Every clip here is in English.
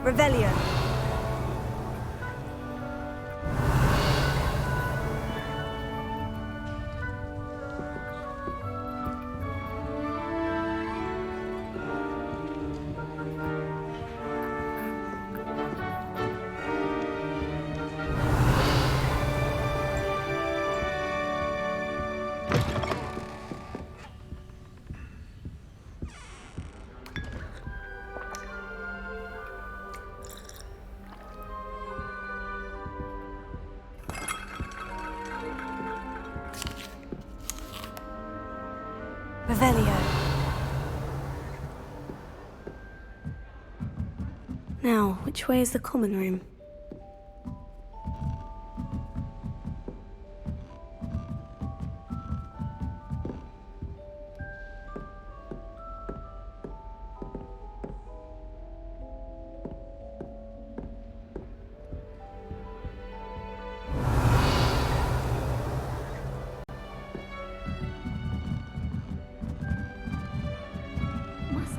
Revelio. Revelio. Now, which way is the common room?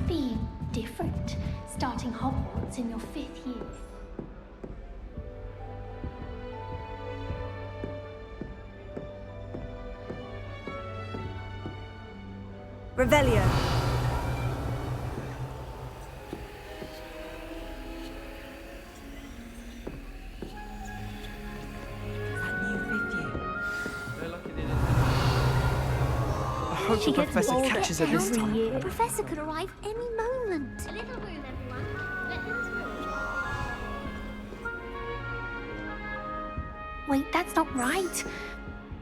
Be different starting Hogwarts in your 5th year. Revelio. I hope the professor catches her this time. The professor could arrive any moment. A little room, everyone. Let them through. Wait, that's not right.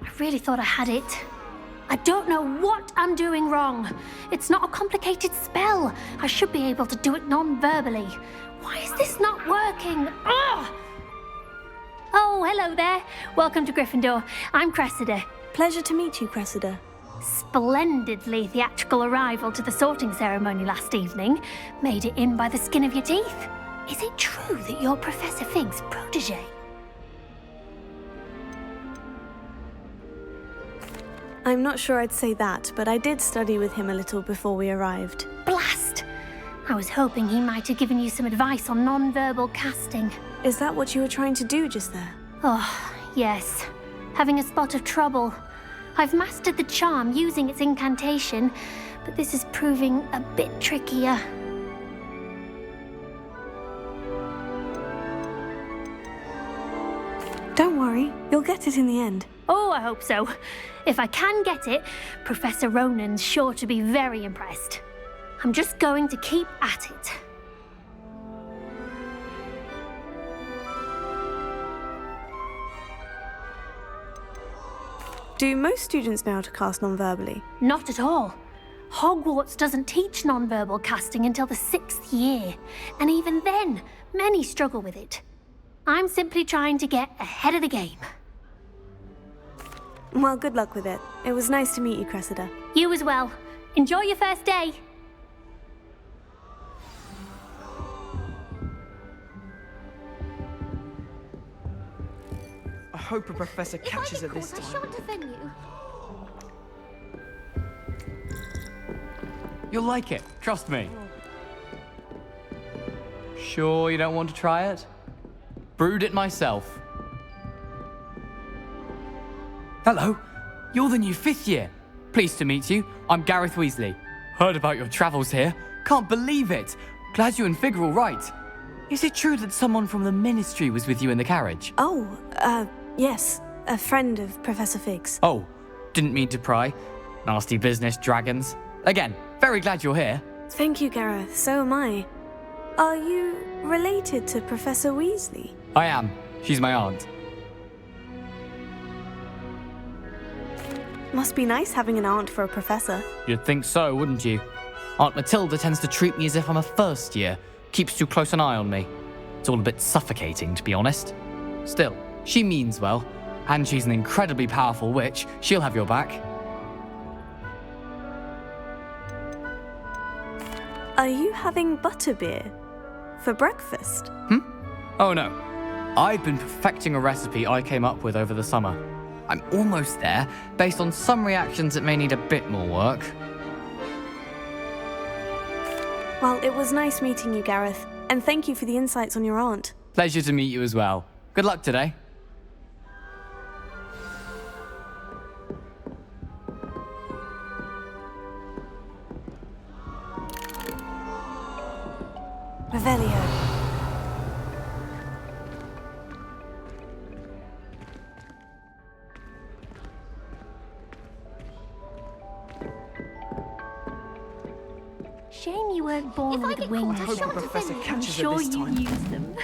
I really thought I had it. I don't know what I'm doing wrong. It's not a complicated spell. I should be able to do it non-verbally. Why is this not working? Ugh! Oh, hello there. Welcome to Gryffindor. I'm Cressida. Pleasure to meet you, Cressida. Splendidly theatrical arrival to the sorting ceremony last evening. Made it in by the skin of your teeth. Is it true that you're Professor Fig's protege? I'm not sure I'd say that, but I did study with him a little before we arrived. Blast! I was hoping he might have given you some advice on non-verbal casting. Is that what you were trying to do just there? Oh, yes. Having a spot of trouble. I've mastered the charm using its incantation, but this is proving a bit trickier. Don't worry, you'll get it in the end. Oh, I hope so. If I can get it, Professor Ronan's sure to be very impressed. I'm just going to keep at it. Do most students know how to cast non-verbally? Not at all. Hogwarts doesn't teach non-verbal casting until the 6th year, and even then, many struggle with it. I'm simply trying to get ahead of the game. Well, good luck with it. It was nice to meet you, Cressida. You as well. Enjoy your first day. I hope a professor catches her this time. I shan't offend you. You'll like it, trust me. Sure you don't want to try it? Brewed it myself. Hello, you're the new 5th year. Pleased to meet you. I'm Gareth Weasley. Heard about your travels here. Can't believe it. Glad you and Fig are all right. Is it true that someone from the Ministry was with you in the carriage? Oh, yes. A friend of Professor Fig's. Oh, didn't mean to pry. Nasty business, dragons. Again, very glad you're here. Thank you, Gareth. So am I. Are you related to Professor Weasley? I am. She's my aunt. Must be nice having an aunt for a professor. You'd think so, wouldn't you? Aunt Matilda tends to treat me as if I'm a first year. Keeps too close an eye on me. It's all a bit suffocating, to be honest. Still, she means well. And she's an incredibly powerful witch. She'll have your back. Are you having butterbeer for breakfast? Oh no. I've been perfecting a recipe I came up with over the summer. I'm almost there, based on some reactions that may need a bit more work. Well, it was nice meeting you, Gareth. And thank you for the insights on your aunt. Pleasure to meet you as well. Good luck today. Revelio. Shame you weren't born with wings. I hope the professor I'm catches her sure this you time. use them.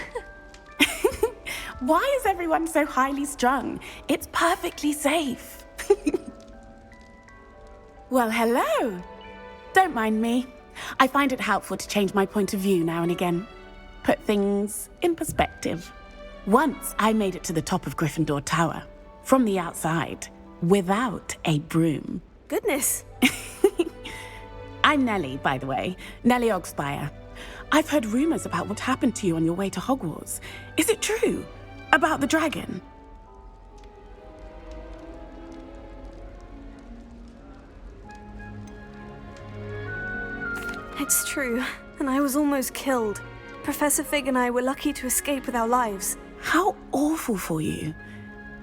Why is everyone so highly strung? It's perfectly safe. Well, hello. Don't mind me. I find it helpful to change my point of view now and again. Put things in perspective. Once I made it to the top of Gryffindor Tower, from the outside, without a broom. Goodness. I'm Nellie, by the way. Nellie Ogspire. I've heard rumors about what happened to you on your way to Hogwarts. Is it true? About the dragon? It's true, and I was almost killed. Professor Fig and I were lucky to escape with our lives. How awful for you.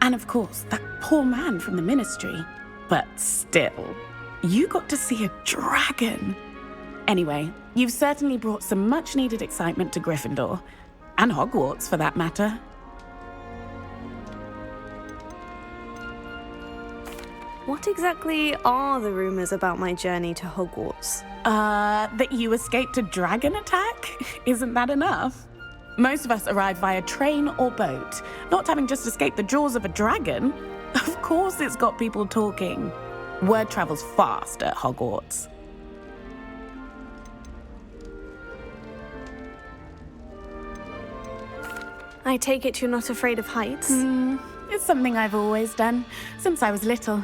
And of course, that poor man from the ministry. But still, you got to see a dragon. Anyway, you've certainly brought some much-needed excitement to Gryffindor. And Hogwarts, for that matter. What exactly are the rumors about my journey to Hogwarts? That you escaped a dragon attack? Isn't that enough? Most of us arrive via train or boat, not having just escaped the jaws of a dragon. Of course it's got people talking. Word travels fast at Hogwarts. I take it you're not afraid of heights? It's something I've always done, since I was little.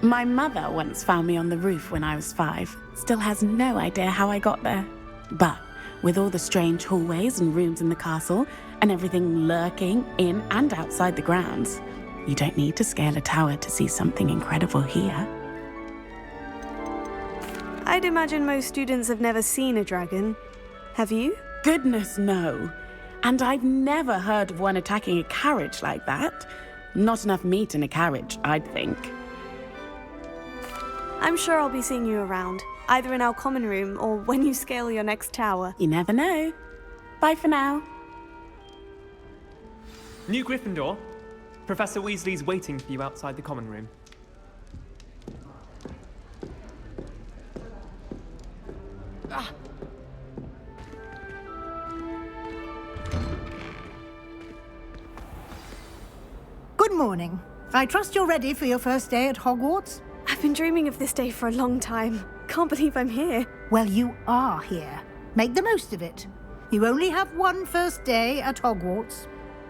My mother once found me on the roof when I was 5. Still has no idea how I got there. But with all the strange hallways and rooms in the castle, and everything lurking in and outside the grounds, you don't need to scale a tower to see something incredible here. I'd imagine most students have never seen a dragon. Have you? Goodness, no. And I've never heard of one attacking a carriage like that. Not enough meat in a carriage, I'd think. I'm sure I'll be seeing you around, either in our common room or when you scale your next tower. You never know. Bye for now. New Gryffindor. Professor Weasley's waiting for you outside the common room. Good morning. I trust you're ready for your first day at Hogwarts? I've been dreaming of this day for a long time. Can't believe I'm here. Well, you are here. Make the most of it. You only have one first day at Hogwarts.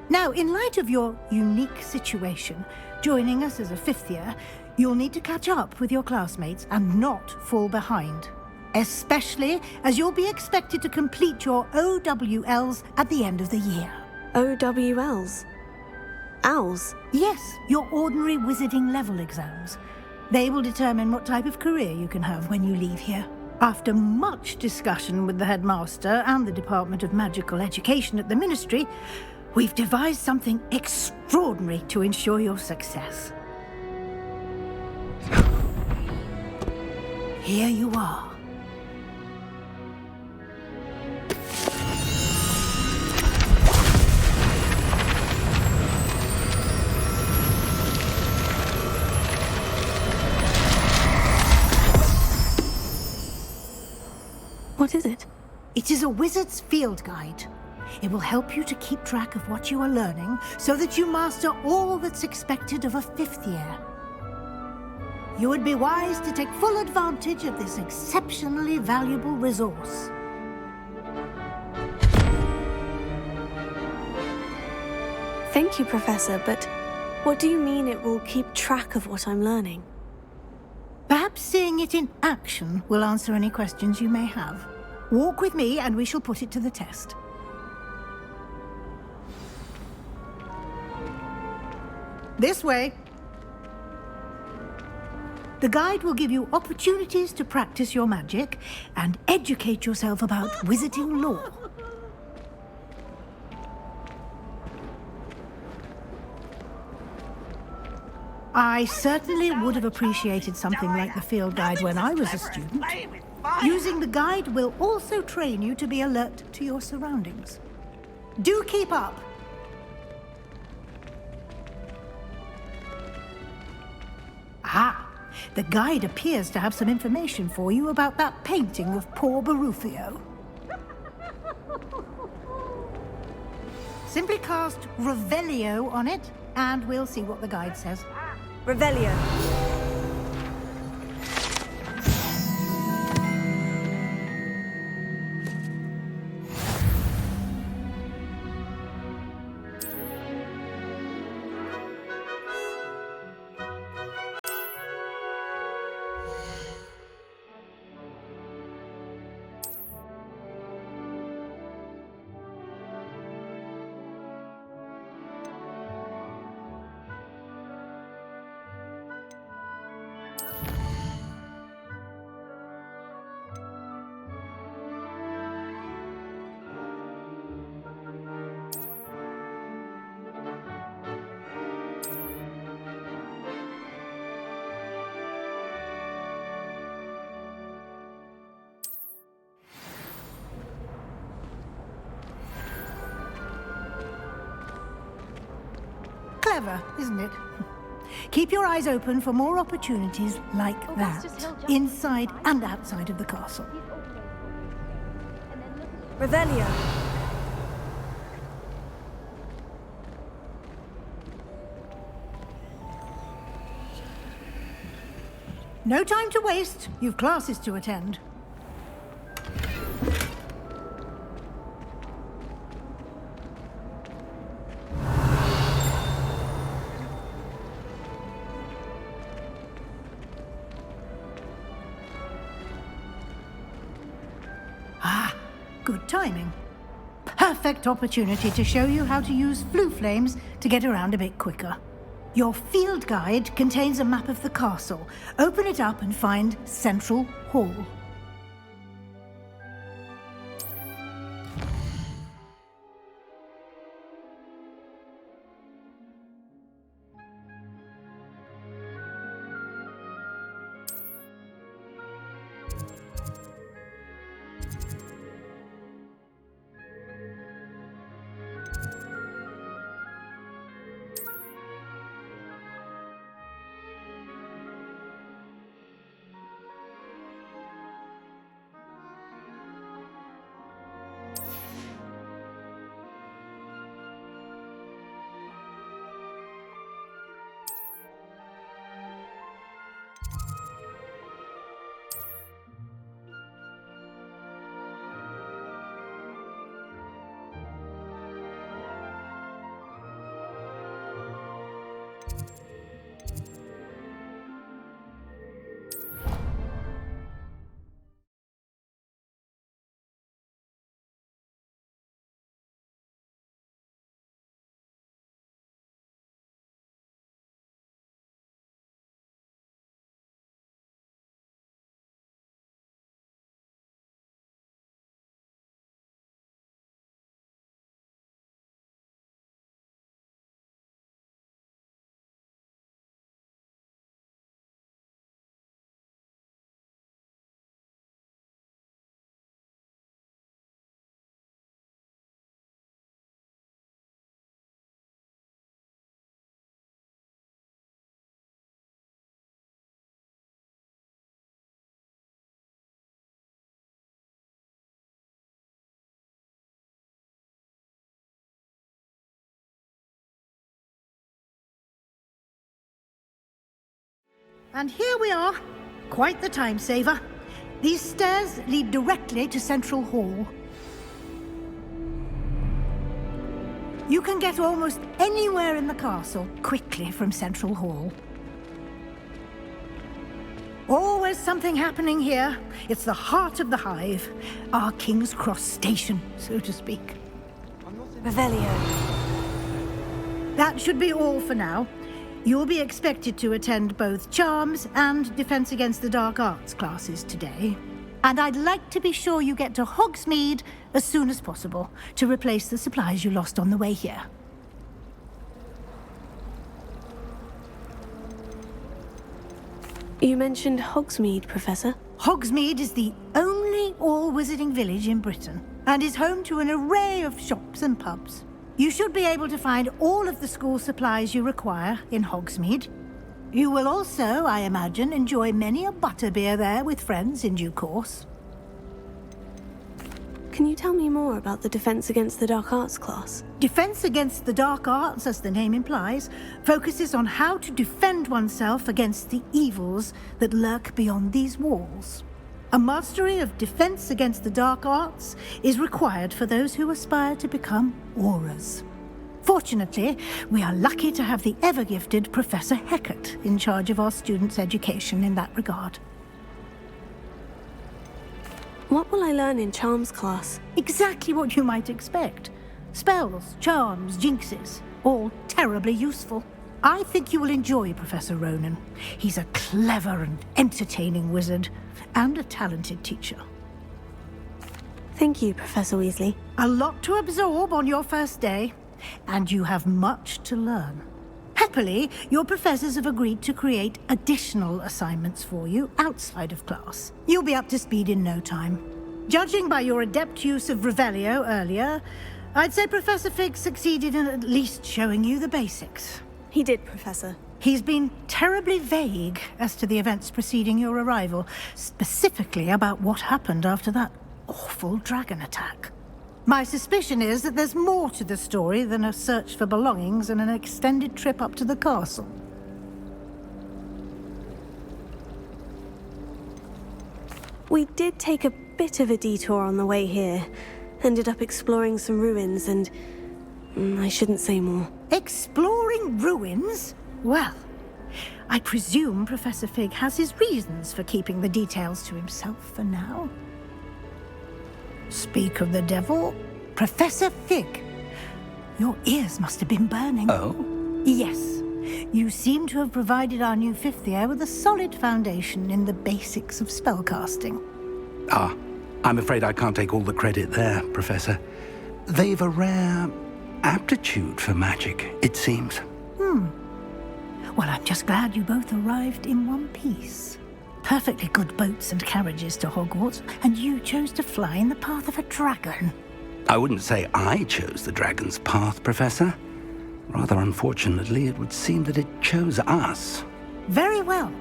Now, in light of your unique situation, joining us as a 5th year, you'll need to catch up with your classmates and not fall behind. Especially as you'll be expected to complete your OWLs at the end of the year. OWLs? Owls? Yes, your ordinary wizarding level exams. They will determine what type of career you can have when you leave here. After much discussion with the headmaster and the Department of Magical Education at the Ministry, we've devised something extraordinary to ensure your success. Here you are. What is it? It is a wizard's field guide. It will help you to keep track of what you are learning so that you master all that's expected of a 5th year. You would be wise to take full advantage of this exceptionally valuable resource. Thank you, Professor, but what do you mean it will keep track of what I'm learning? Perhaps seeing it in action will answer any questions you may have. Walk with me and we shall put it to the test. This way. The guide will give you opportunities to practice your magic and educate yourself about wizarding lore. I certainly would have appreciated something like the field guide when I was a student. Using the guide will also train you to be alert to your surroundings. Do keep up! Ah, the guide appears to have some information for you about that painting of poor Barufio. Simply cast Revelio on it, and we'll see what the guide says. Revelio. Clever, isn't it? Keep your eyes open for more opportunities like that, inside and outside of the castle. Revelio. No time to waste. You've classes to attend. Good timing. Perfect opportunity to show you how to use flue flames to get around a bit quicker. Your field guide contains a map of the castle. Open it up and find Central Hall. And here we are. Quite the time saver. These stairs lead directly to Central Hall. You can get almost anywhere in the castle quickly from Central Hall. Always something happening here. It's the heart of the hive. Our King's Cross station, so to speak. Revelio. That should be all for now. You'll be expected to attend both Charms and Defense Against the Dark Arts classes today. And I'd like to be sure you get to Hogsmeade as soon as possible to replace the supplies you lost on the way here. You mentioned Hogsmeade, Professor. Hogsmeade is the only all-wizarding village in Britain and is home to an array of shops and pubs. You should be able to find all of the school supplies you require in Hogsmeade. You will also, I imagine, enjoy many a butterbeer there with friends in due course. Can you tell me more about the Defense Against the Dark Arts class? Defense Against the Dark Arts, as the name implies, focuses on how to defend oneself against the evils that lurk beyond these walls. A mastery of Defense Against the Dark Arts is required for those who aspire to become Aurors. Fortunately, we are lucky to have the ever-gifted Professor Heckert in charge of our students' education in that regard. What will I learn in Charms class? Exactly what you might expect. Spells, charms, jinxes, all terribly useful. I think you will enjoy Professor Ronan. He's a clever and entertaining wizard, and a talented teacher. Thank you, Professor Weasley. A lot to absorb on your first day, and you have much to learn. Happily, your professors have agreed to create additional assignments for you outside of class. You'll be up to speed in no time. Judging by your adept use of Revelio earlier, I'd say Professor Fig succeeded in at least showing you the basics. He did, Professor. He's been terribly vague as to the events preceding your arrival, specifically about what happened after that awful dragon attack. My suspicion is that there's more to the story than a search for belongings and an extended trip up to the castle. We did take a bit of a detour on the way here. Ended up exploring some ruins and... I shouldn't say more. Exploring ruins? Well, I presume Professor Fig has his reasons for keeping the details to himself for now. Speak of the devil, Professor Fig. Your ears must have been burning. Oh? Yes. You seem to have provided our new fifth year with a solid foundation in the basics of spellcasting. Ah, I'm afraid I can't take all the credit there, Professor. They've a rare aptitude for magic, it seems. Well, I'm just glad you both arrived in one piece. Perfectly good boats and carriages to Hogwarts, and you chose to fly in the path of a dragon. I wouldn't say I chose the dragon's path, Professor. Rather unfortunately, it would seem that it chose us. Very well.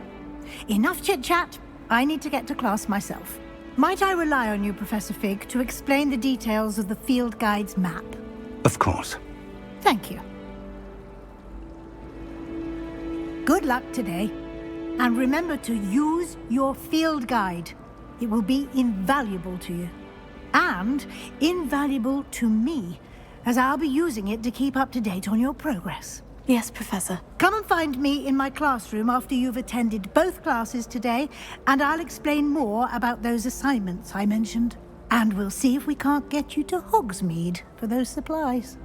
Enough chit-chat. I need to get to class myself. Might I rely on you, Professor Fig, to explain the details of the field guide's map? Of course. Thank you. Good luck today. And remember to use your field guide. It will be invaluable to you. And invaluable to me, as I'll be using it to keep up to date on your progress. Yes, Professor. Come and find me in my classroom after you've attended both classes today, and I'll explain more about those assignments I mentioned. And we'll see if we can't get you to Hogsmeade for those supplies.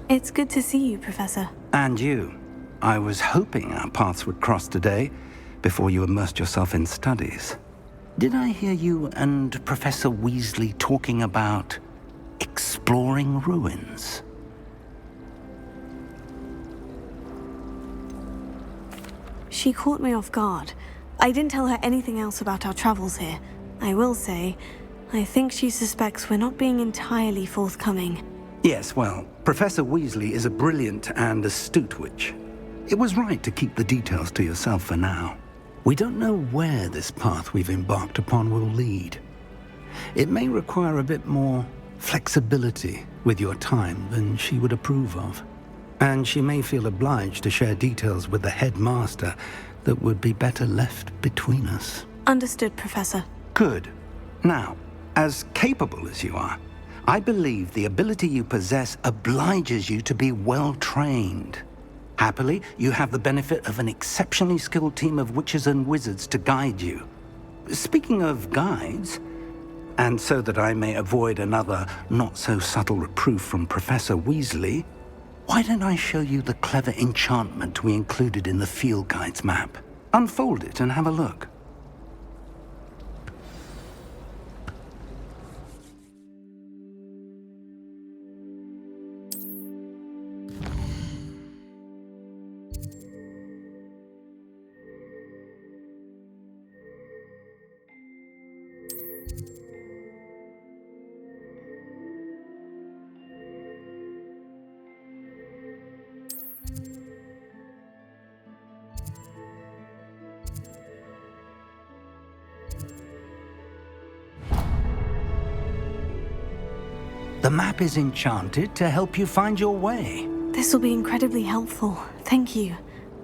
It's good to see you, Professor. And you. I was hoping our paths would cross today, before you immersed yourself in studies. Did I hear you and Professor Weasley talking about exploring ruins? She caught me off guard. I didn't tell her anything else about our travels here. I will say, I think she suspects we're not being entirely forthcoming. Yes, well, Professor Weasley is a brilliant and astute witch. It was right to keep the details to yourself for now. We don't know where this path we've embarked upon will lead. It may require a bit more flexibility with your time than she would approve of. And she may feel obliged to share details with the headmaster that would be better left between us. Understood, Professor. Good. Now, as capable as you are, I believe the ability you possess obliges you to be well-trained. Happily, you have the benefit of an exceptionally skilled team of witches and wizards to guide you. Speaking of guides, and so that I may avoid another not-so-subtle reproof from Professor Weasley, why don't I show you the clever enchantment we included in the field guide's map? Unfold it and have a look. The map is enchanted to help you find your way. This will be incredibly helpful. Thank you.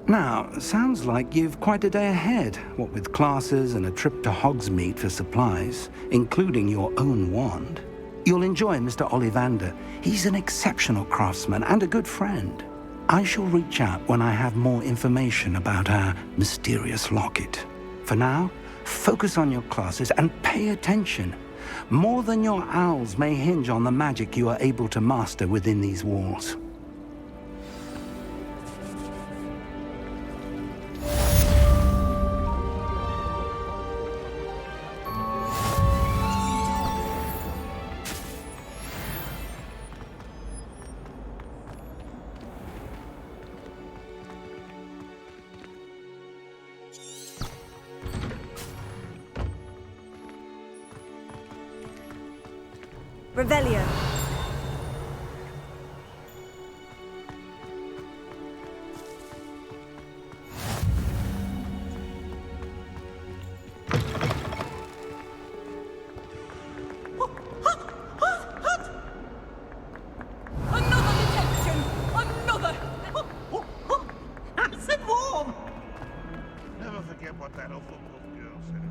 Now, sounds like you've quite a day ahead, what with classes and a trip to Hogsmeade for supplies, including your own wand. You'll enjoy Mr. Ollivander. He's an exceptional craftsman and a good friend. I shall reach out when I have more information about our mysterious locket. For now, focus on your classes and pay attention. More than your owls may hinge on the magic you are able to master within these walls. Revelio. Another detection! Another! Nice and warm! Never forget what that Hufflepuff girl said.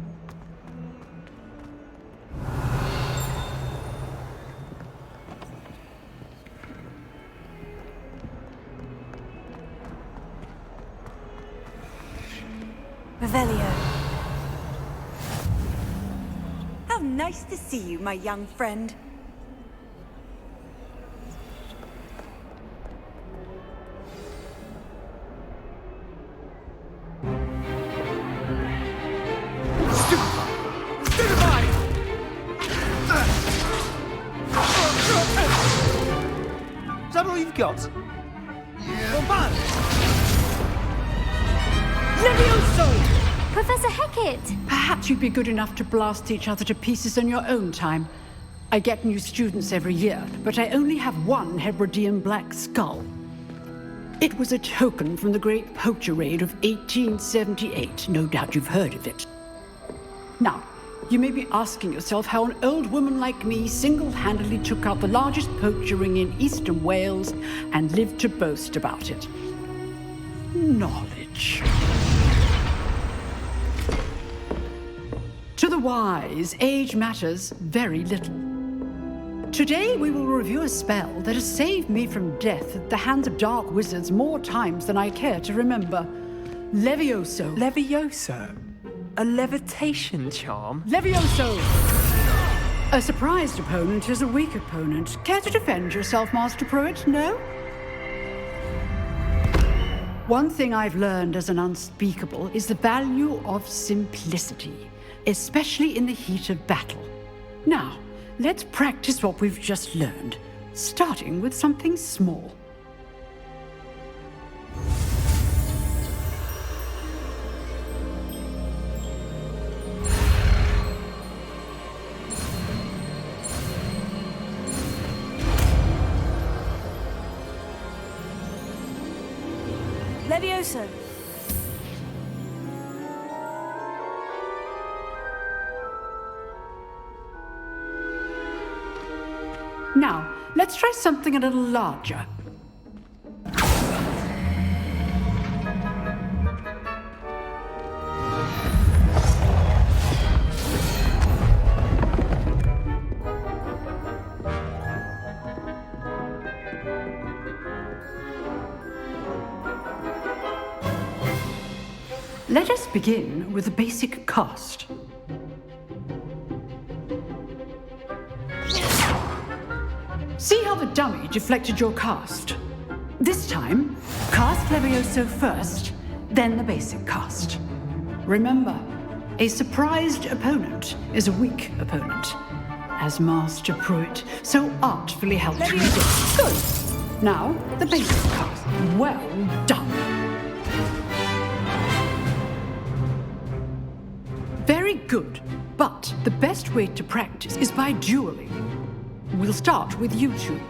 Revelio. How nice to see you, my young friend. Is that all you've got? Yeah. Levioso! Professor Hecat! Perhaps you'd be good enough to blast each other to pieces in your own time. I get new students every year, but I only have one Hebridean black skull. It was a token from the Great Poacher Raid of 1878. No doubt you've heard of it. Now, you may be asking yourself how an old woman like me single-handedly took out the largest poacher ring in eastern Wales and lived to boast about it. Knowledge. To the wise, age matters very little. Today we will review a spell that has saved me from death at the hands of dark wizards more times than I care to remember. Levioso. Levioso? A levitation charm? Levioso! A surprised opponent is a weak opponent. Care to defend yourself, Master Pruitt? No? One thing I've learned as an unspeakable is the value of simplicity, especially in the heat of battle. Now, let's practice what we've just learned, starting with something small. Levioso. Now, let's try something a little larger. Let us begin with the basic cast. See how the dummy deflected your cast? This time, cast Levioso first, then the basic cast. Remember, a surprised opponent is a weak opponent, as Master Pruitt so artfully helped me do. Good. Now, the basic cast. Well done. Very good, but the best way to practice is by dueling. We'll start with you two.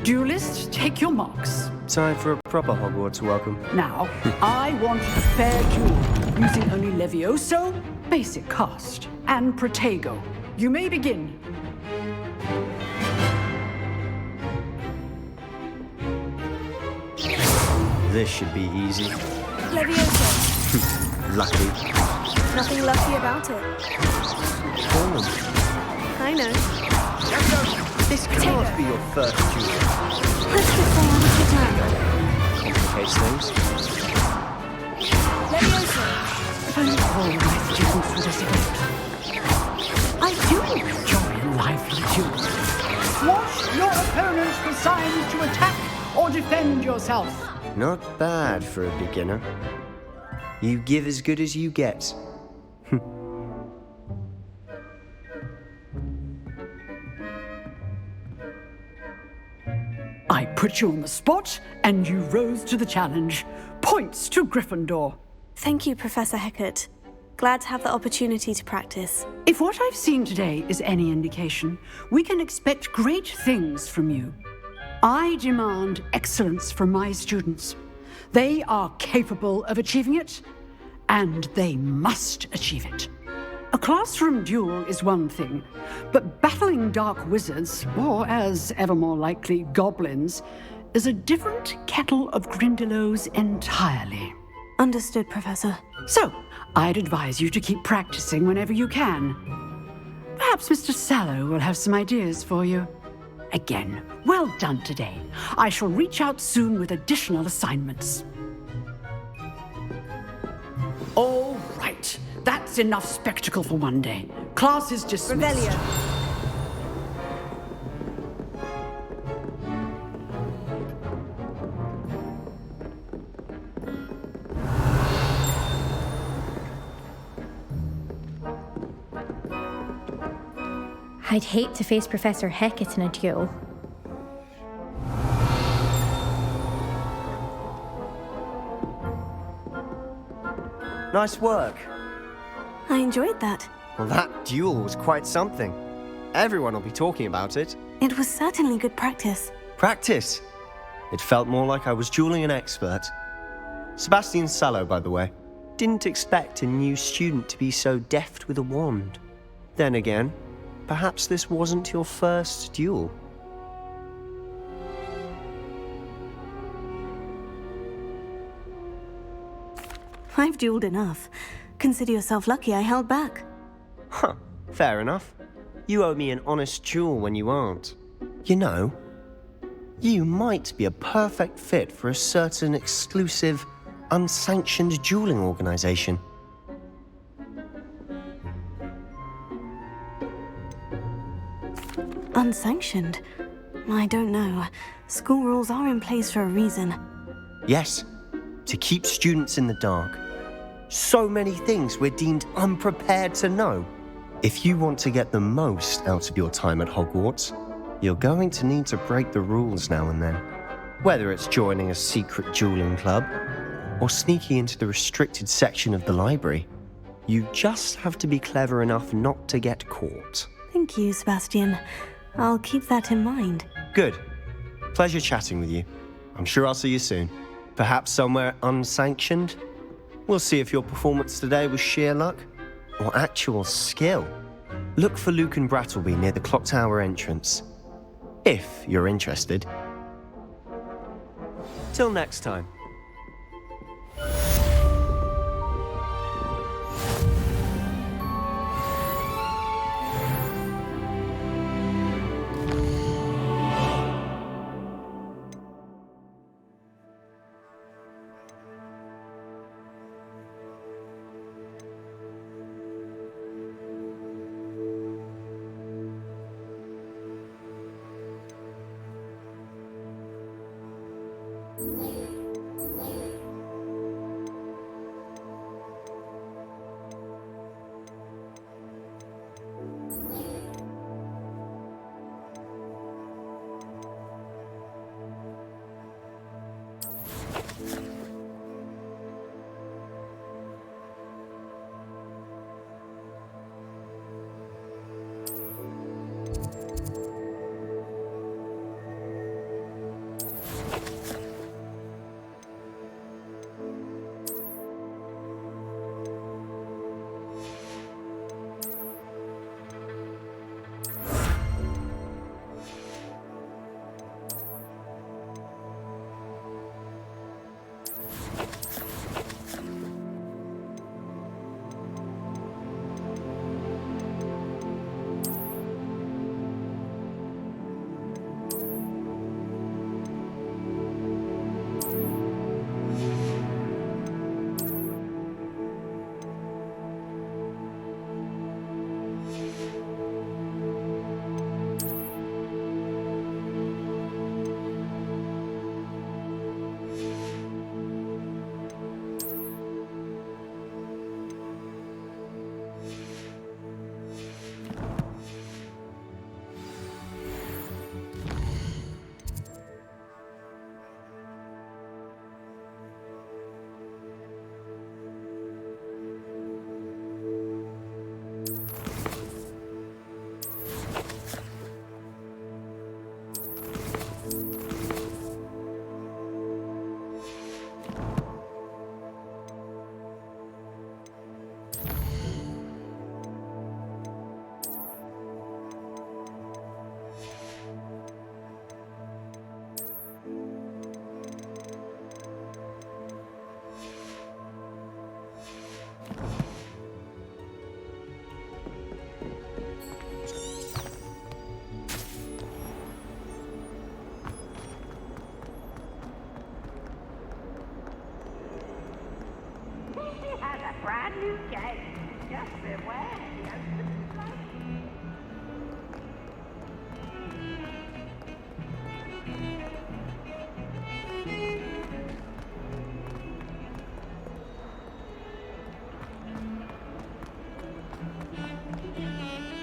Duelists, take your marks. Time for a proper Hogwarts welcome. Now, I want a fair duel, using only Levioso, basic cast, and Protego. You may begin. This should be easy. Levioso. Lucky. Nothing lucky about it. I know. This can't be your first duel. Let's just say I'm a turn. Complicates things. Levioso. If only all my students would have survived. I do enjoy lively duels. Watch your opponents for signs to attack or defend yourself. Not bad for a beginner. You give as good as you get. I put you on the spot, and you rose to the challenge. Points to Gryffindor. Thank you, Professor Heckert. Glad to have the opportunity to practice. If what I've seen today is any indication, we can expect great things from you. I demand excellence from my students. They are capable of achieving it, and they must achieve it. A classroom duel is one thing, but battling dark wizards, or as ever more likely, goblins, is a different kettle of Grindylows entirely. Understood, Professor. So, I'd advise you to keep practicing whenever you can. Perhaps Mr. Sallow will have some ideas for you. Again, well done today. I shall reach out soon with additional assignments. All right. That's enough spectacle for one day. Class is dismissed. Revelio. I'd hate to face Professor Heckett in a duel. Nice work. I enjoyed that. Well, that duel was quite something. Everyone will be talking about it. It was certainly good practice. Practice. It felt more like I was dueling an expert. Sebastian Sallow, by the way. Didn't expect a new student to be so deft with a wand. Then again, perhaps this wasn't your first duel. I've dueled enough. Consider yourself lucky I held back. Huh, fair enough. You owe me an honest duel when you aren't. You know, you might be a perfect fit for a certain exclusive, unsanctioned dueling organization. Unsanctioned? I don't know. School rules are in place for a reason. Yes, to keep students in the dark. So many things we're deemed unprepared to know. If you want to get the most out of your time at Hogwarts, you're going to need to break the rules now and then. Whether it's joining a secret dueling club or sneaking into the restricted section of the library, you just have to be clever enough not to get caught. Thank you, Sebastian. I'll keep that in mind. Good. Pleasure chatting with you. I'm sure I'll see you soon. Perhaps somewhere unsanctioned? We'll see if your performance today was sheer luck or actual skill. Look for Luke and Brattleby near the clock tower entrance, if you're interested. Till next time.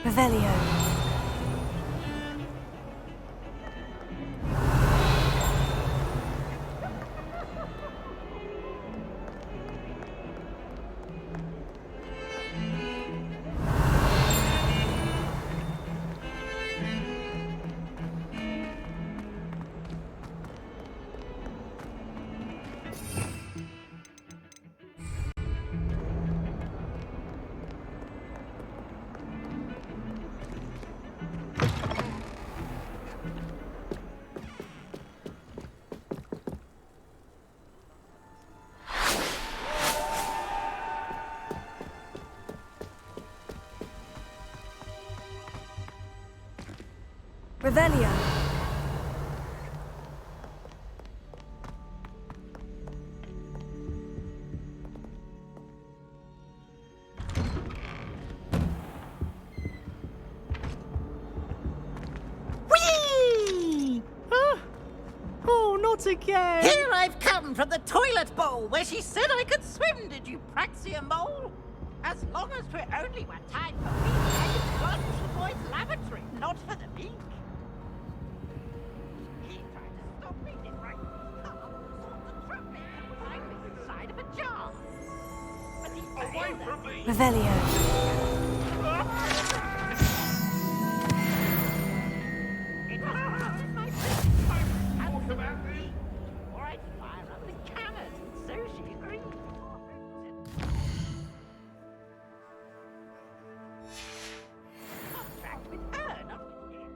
Revelio. Revelio. Whee! Oh, not again! Here I've come from the toilet bowl where she said I could swim, did you praxia mole? As long as we're only one time for me, I can plunge the boys' lavatory, not for the meek. He tried to stop me, did right? Thought the trumpet was like inside of a jar. But he failed from me. Revelio. It was my first about me. Or I'd fire up the cannons, and so she agreed. Contract with her, not with him.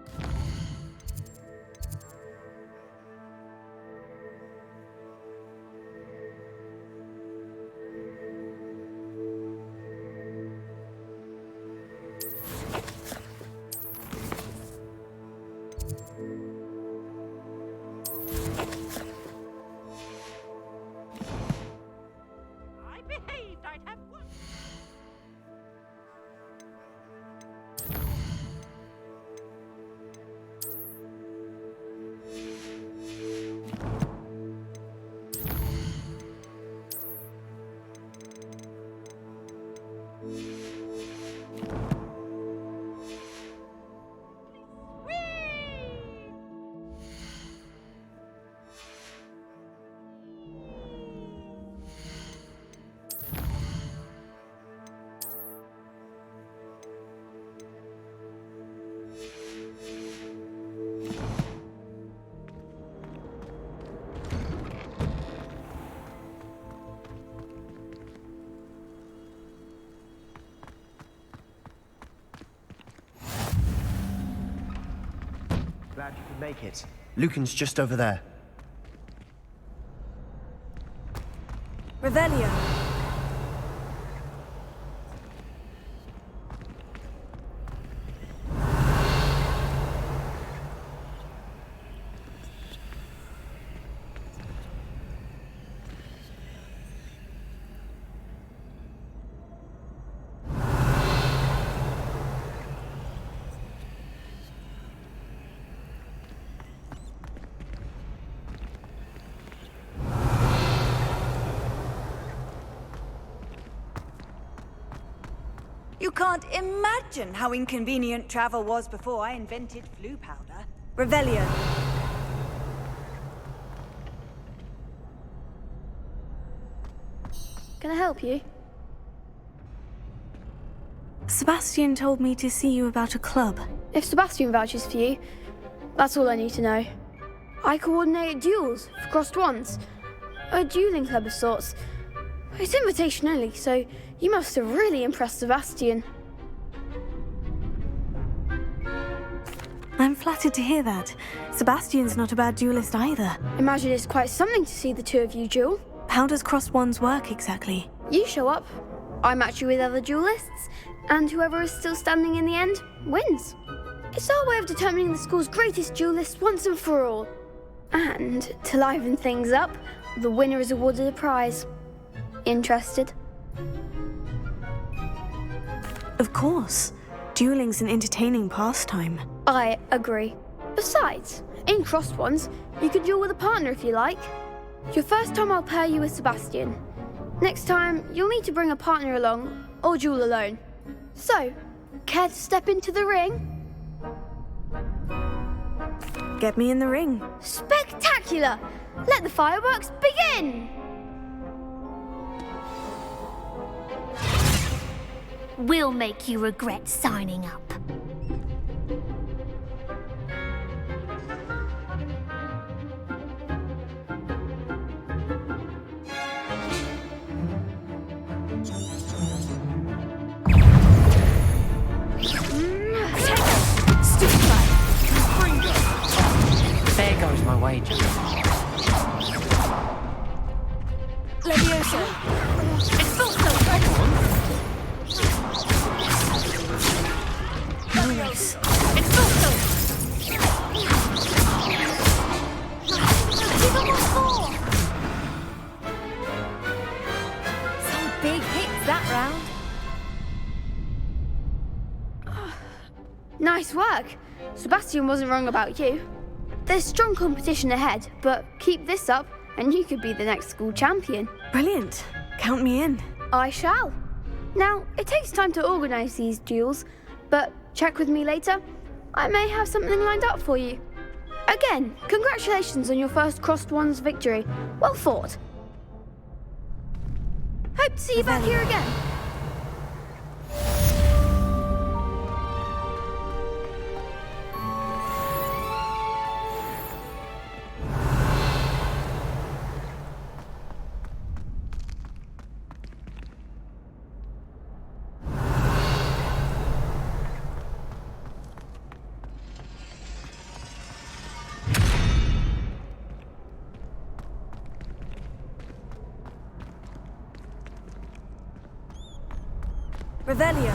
I behaved, I'd have one. Glad you could make it. Lucan's just over there. Revelio. You can't imagine how inconvenient travel was before I invented flu powder. Revelio. Can I help you? Sebastian told me to see you about a club. If Sebastian vouches for you, that's all I need to know. I coordinate duels for crossed wands. A dueling club of sorts. It's invitation only, so you must have really impressed Sebastian. I'm flattered to hear that. Sebastian's not a bad duelist either. Imagine it's quite something to see the two of you duel. How does crossed wands work exactly? You show up, I match you with other duelists, and whoever is still standing in the end wins. It's our way of determining the school's greatest duelist once and for all. And to liven things up, the winner is awarded a prize. Interested? Of course. Dueling's an entertaining pastime. I agree. Besides, in crossed wands, you could duel with a partner if you like. Your first time I'll pair you with Sebastian. Next time, you'll need to bring a partner along, or duel alone. So, Care to step into the ring? Get me in the ring. Spectacular! Let the fireworks begin! We'll make you regret signing up. There goes my wager. Levioso! Expulso! Nice. Expulso! Give him one more! Some big hits that round. Nice work. Sebastian wasn't wrong about you. There's strong competition ahead, but keep this up and you could be the next school champion. Brilliant. Count me in. I shall. Now, it takes time to organise these duels, but check with me later. I may have something lined up for you. Again, congratulations on your first Crossed Ones victory. Well fought. Hope to see you back here again. Revelio.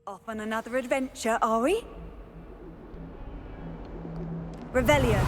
Off on another adventure, are we? Revelio.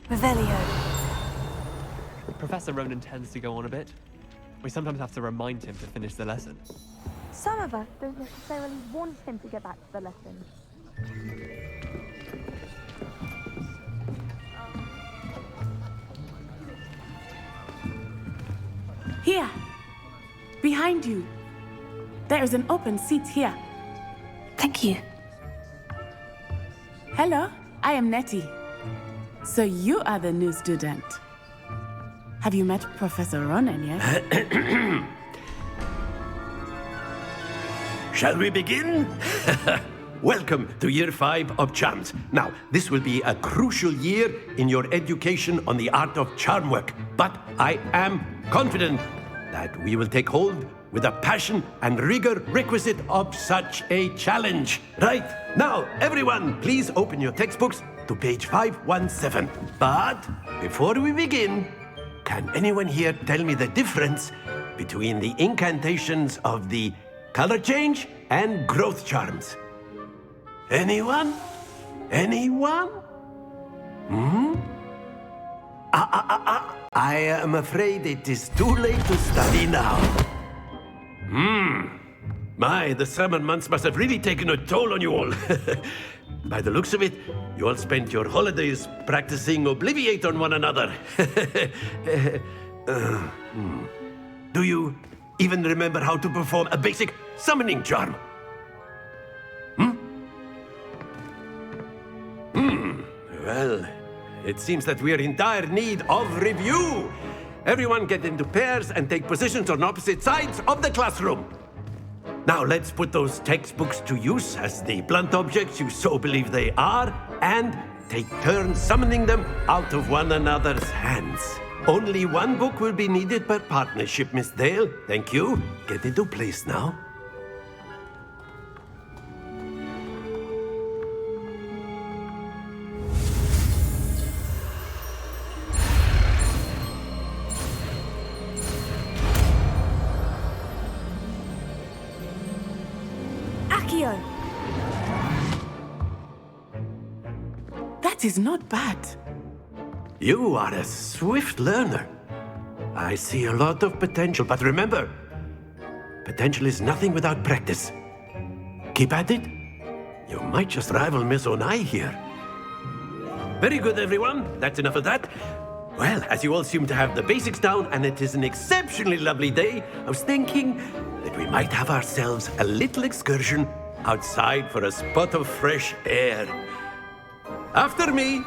Revelio. Professor Ronan tends to go on a bit. We sometimes have to remind him to finish the lesson. Some of us don't necessarily want him to get back to the lesson. Here. Behind you. There is an open seat here. Thank you. Hello, I am Nettie. So you are the new student. Have you met Professor Ronan yet? Shall we begin? Welcome to Year 5 of Charms. Now, this will be a crucial year in your education on the art of charm work, but I am confident that we will take hold with the passion and rigor requisite of such a challenge. Right, now, everyone, please open your textbooks to page 517. But before we begin, can anyone here tell me the difference between the incantations of the color change and growth charms? Anyone? Anyone? I am afraid it is too late to study now. My, the summer months must have really taken a toll on you all. By the looks of it, you all spent your holidays practicing Obliviate on one another. Do you even remember how to perform a basic summoning charm? Well, it seems that we are in dire need of review. Everyone get into pairs and take positions on opposite sides of the classroom. Now let's put those textbooks to use as the blunt objects you so believe they are, and take turns summoning them out of one another's hands. Only one book will be needed per partnership, Miss Dale. Thank you. Get into place now. That is not bad. You are a swift learner. I see a lot of potential, but remember, potential is nothing without practice. Keep at it. You might just rival Miss Onai here. Very good, everyone. That's enough of that. Well, as you all seem to have the basics down, and it is an exceptionally lovely day, I was thinking that we might have ourselves a little excursion outside for a spot of fresh air. After me.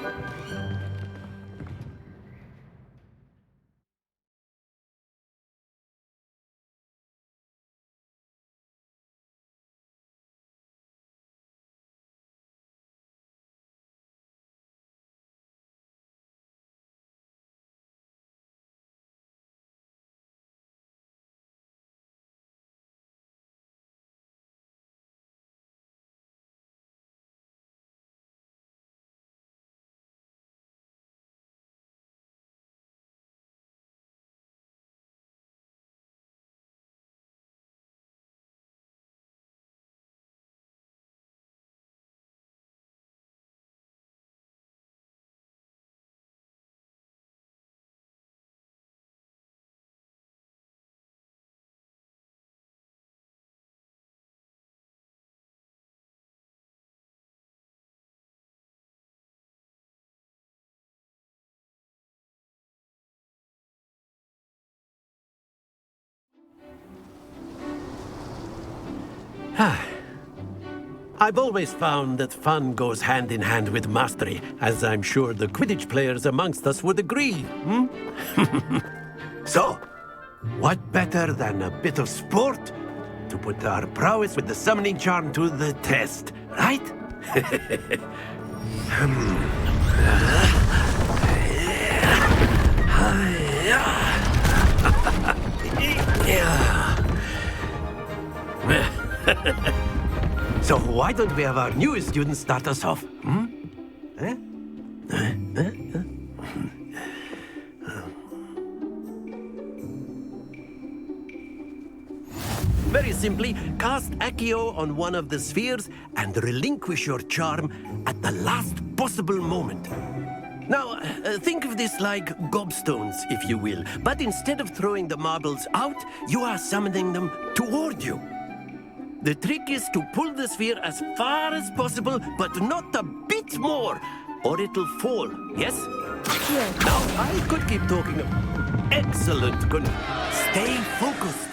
I've always found that fun goes hand in hand with mastery, as I'm sure the Quidditch players amongst us would agree. So, what better than a bit of sport to put our prowess with the summoning charm to the test, right? So why don't we have our newest student start us off? Very simply, cast Accio on one of the spheres and relinquish your charm at the last possible moment. Now, think of this like gobstones, if you will, but instead of throwing the marbles out, you are summoning them toward you. The trick is to pull the sphere as far as possible, but not a bit more, or it'll fall, yes? Now, I could keep talking. Excellent. Stay focused.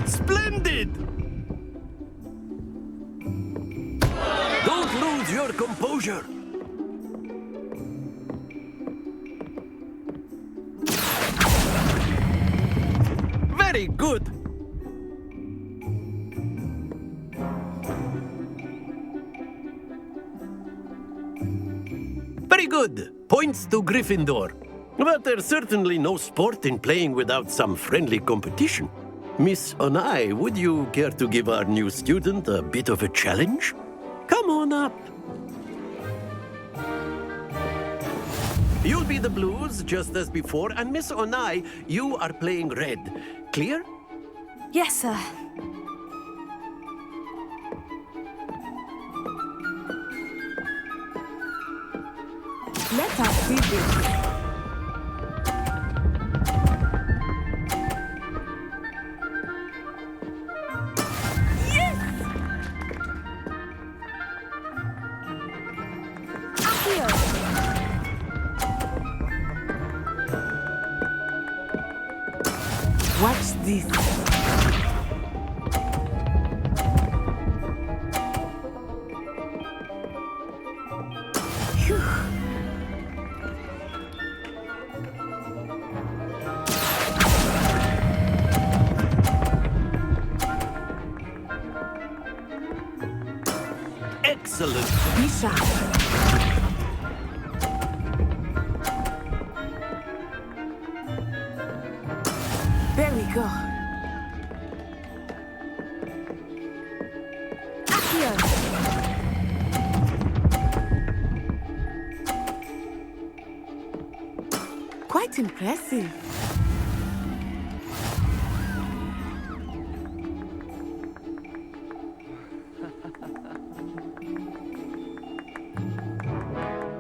Splendid! Don't lose your composure. Very good. Very good. Points to Gryffindor. But there's certainly no sport in playing without some friendly competition. Miss Onai, would you care to give our new student a bit of a challenge? Come on up. You'll be the blues, just as before, and Miss Onai, you are playing red. Clear? Yes, sir. Let us see this. Watch this. Phew. Excellent. Be sharp. There we go. Accio. Quite impressive.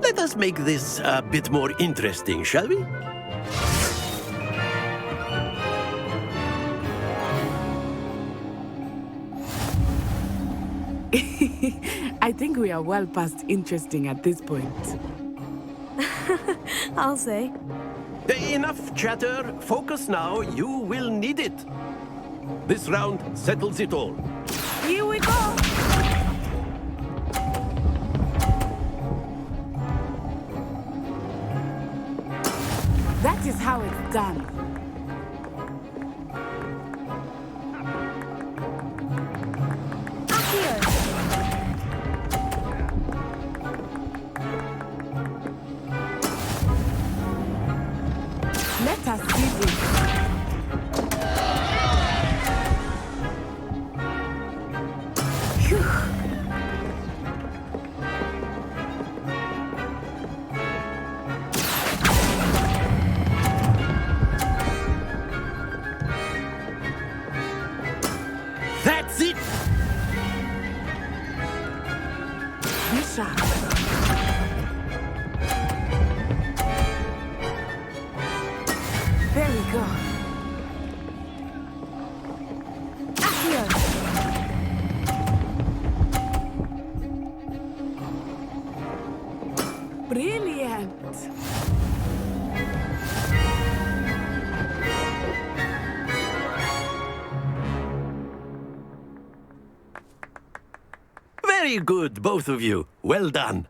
Let us make this a bit more interesting, shall we? I think we are well past interesting at this point. I'll say. Enough chatter. Focus now. You will need it. This round settles it all. Here we go. That is how it's done. Let us see this. Phew. That's it! Be sharp. There we go. Accio. Brilliant. Very good, both of you. Well done.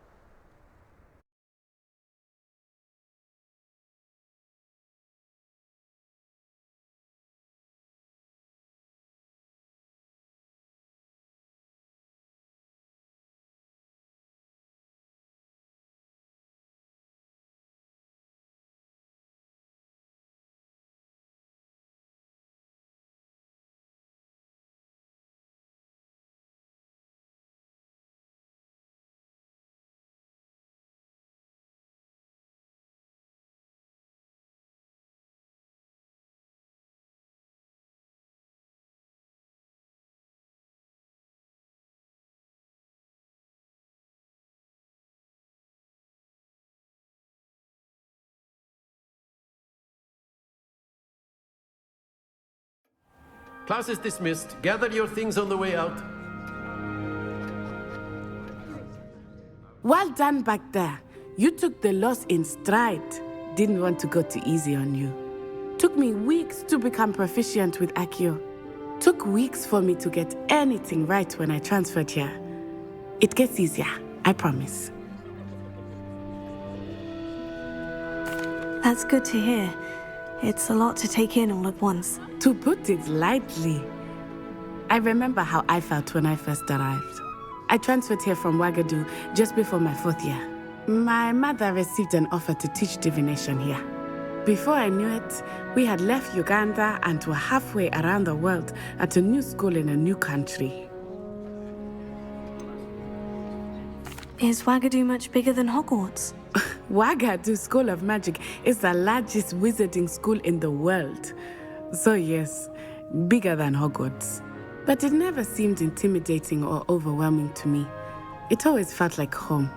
class is dismissed. Gather your things on the way out. Well done back there. You took the loss in stride. Didn't want to go too easy on you. Took me weeks to become proficient with Accio. Took weeks for me to get anything right when I transferred here. It gets easier, I promise. That's good to hear. It's a lot to take in all at once. To put it lightly. I remember how I felt when I first arrived. I transferred here from Ouagadougou just before my 4th year. My mother received an offer to teach divination here. Before I knew it, we had left Uganda and were halfway around the world at a new school in a new country. Is Ouagadougou much bigger than Hogwarts? Ouagadougou School of Magic is the largest wizarding school in the world. So yes, bigger than Hogwarts. But it never seemed intimidating or overwhelming to me. It always felt like home.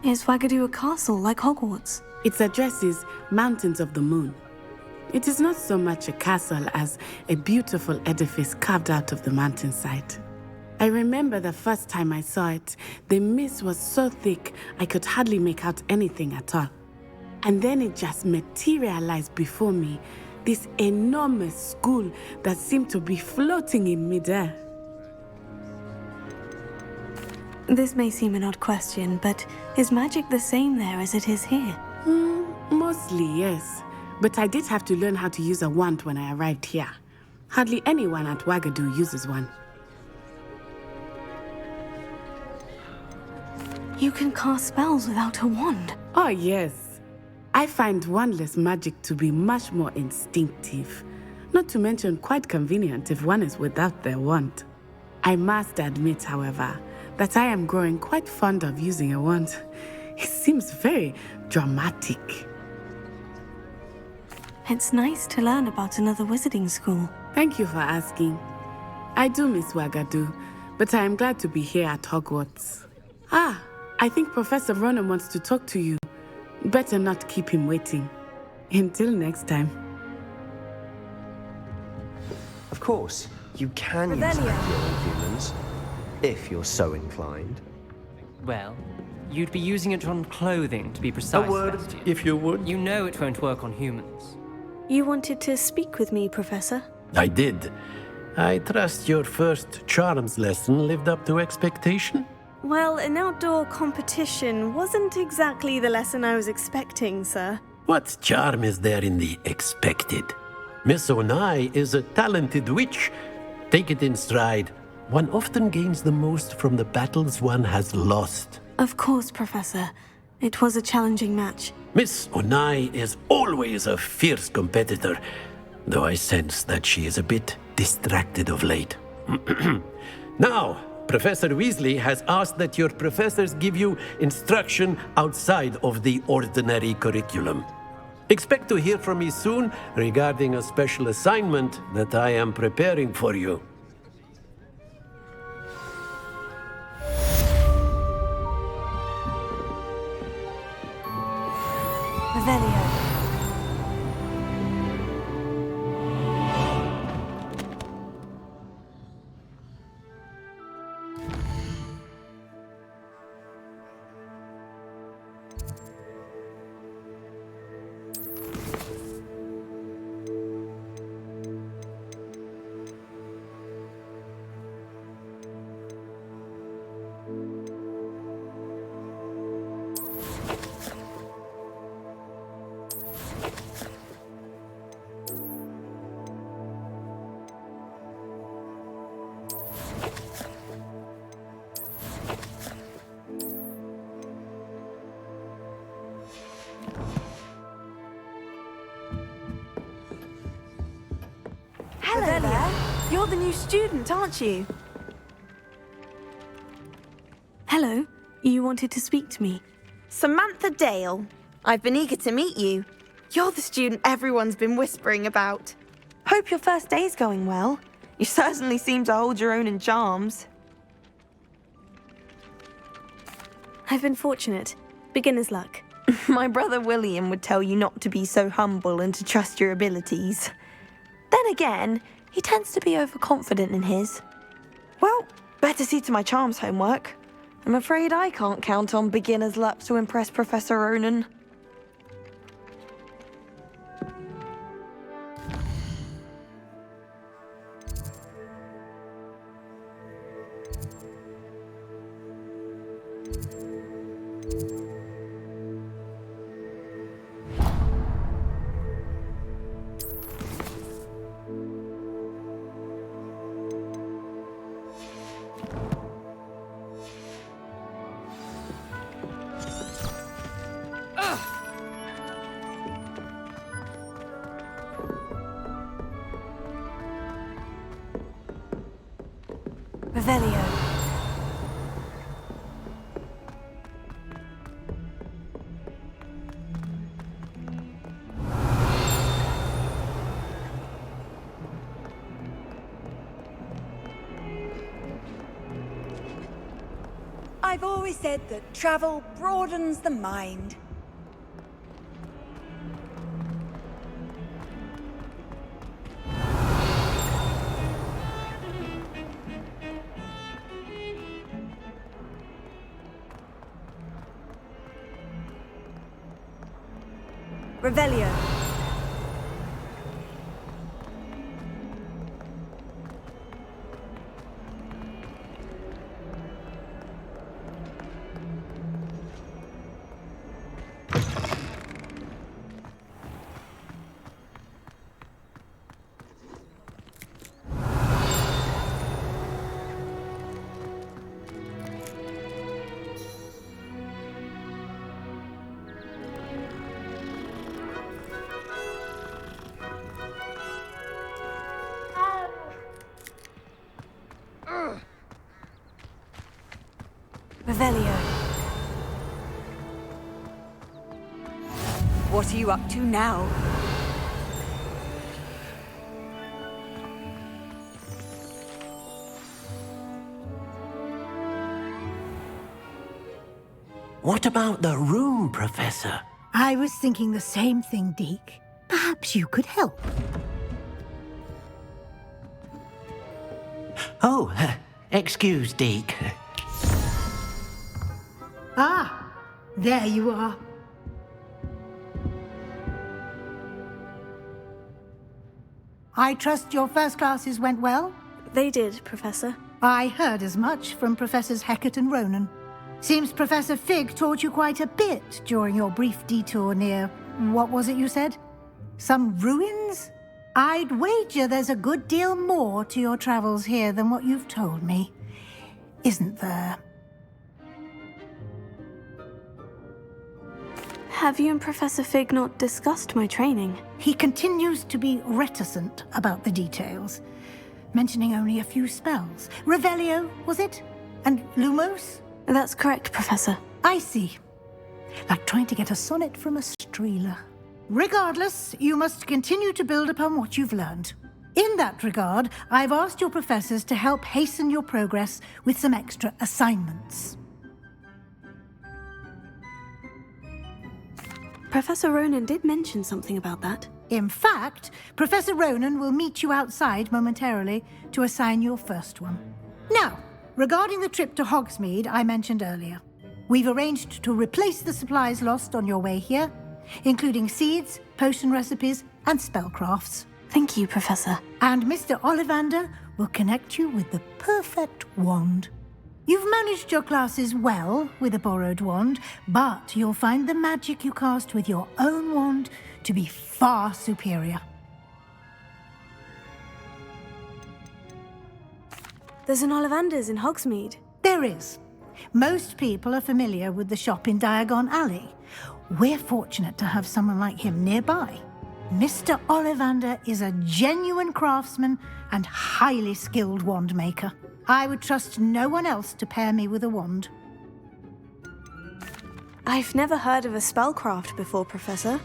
Is Ouagadougou a castle like Hogwarts? Its address is Mountains of the Moon. It is not so much a castle as a beautiful edifice carved out of the mountainside. I remember the first time I saw it, the mist was so thick I could hardly make out anything at all. And then it just materialized before me, this enormous school that seemed to be floating in midair. This may seem an odd question, but is magic the same there as it is here? Mostly, yes. But I did have to learn how to use a wand when I arrived here. Hardly anyone at Ouagadougou uses one. You can cast spells without a wand? Oh, yes. I find wandless magic to be much more instinctive. Not to mention quite convenient if one is without their wand. I must admit, however, that I am growing quite fond of using a wand. It seems very dramatic. It's nice to learn about another wizarding school. Thank you for asking. I do miss Ouagadougou, but I am glad to be here at Hogwarts. I think Professor Ronan wants to talk to you. Better not keep him waiting. Until next time. Of course, you can use Accio on humans, if you're so inclined. Well, you'd be using it on clothing, to be precise. A word, Sebastian. if you would. You know it won't work on humans. You wanted to speak with me, Professor? I did. I trust your first charms lesson lived up to expectation? Well, an outdoor competition wasn't exactly the lesson I was expecting, sir. What charm is there in the expected? Miss Onai is a talented witch. Take it in stride. One often gains the most from the battles one has lost. Of course, Professor. It was a challenging match. Miss Onai is always a fierce competitor, though I sense that she is a bit distracted of late. Now, Professor Weasley has asked that your professors give you instruction outside of the ordinary curriculum. Expect to hear from me soon regarding a special assignment that I am preparing for you. Revelio. Hello there. You're the new student, aren't you? Hello. You wanted to speak to me? Samantha Dale. I've been eager to meet you. You're the student everyone's been whispering about. Hope your first day's going well. You certainly seem to hold your own in charms. I've been fortunate. Beginner's luck. My brother William would tell you not to be so humble and to trust your abilities. Then again, he tends to be overconfident in his. Well, better see to my charms homework. I'm afraid I can't count on beginner's luck to impress Professor Ronan. Revelio. I've always said that travel broadens the mind. Revelio. Revelio. What are you up to now? What about the room, Professor? I was thinking the same thing, Deke. Perhaps you could help. Oh, excuse, Deke. Ah, there you are. I trust your first classes went well? They did, Professor. I heard as much from Professors Hecat and Ronan. Seems Professor Fig taught you quite a bit during your brief detour near... what was it you said? Some ruins? I'd wager there's a good deal more to your travels here than what you've told me. Isn't there? Have you and Professor Fig not discussed my training? He continues to be reticent about the details, mentioning only a few spells. Revelio, was it? And Lumos? That's correct, Professor. I see. Like trying to get a sonnet from a streeler. Regardless, you must continue to build upon what you've learned. In that regard, I've asked your professors to help hasten your progress with some extra assignments. Professor Ronan did mention something about that. In fact, Professor Ronan will meet you outside momentarily to assign your first one. Now, regarding the trip to Hogsmeade I mentioned earlier, we've arranged to replace the supplies lost on your way here, including seeds, potion recipes, and spellcrafts. Thank you, Professor. And Mr. Ollivander will connect you with the perfect wand. You've managed your classes well with a borrowed wand, but you'll find the magic you cast with your own wand to be far superior. There's an Ollivander's in Hogsmeade. There is. Most people are familiar with the shop in Diagon Alley. We're fortunate to have someone like him nearby. Mr. Ollivander is a genuine craftsman and highly skilled wand maker. I would trust no one else to pair me with a wand. I've never heard of a spellcraft before, Professor.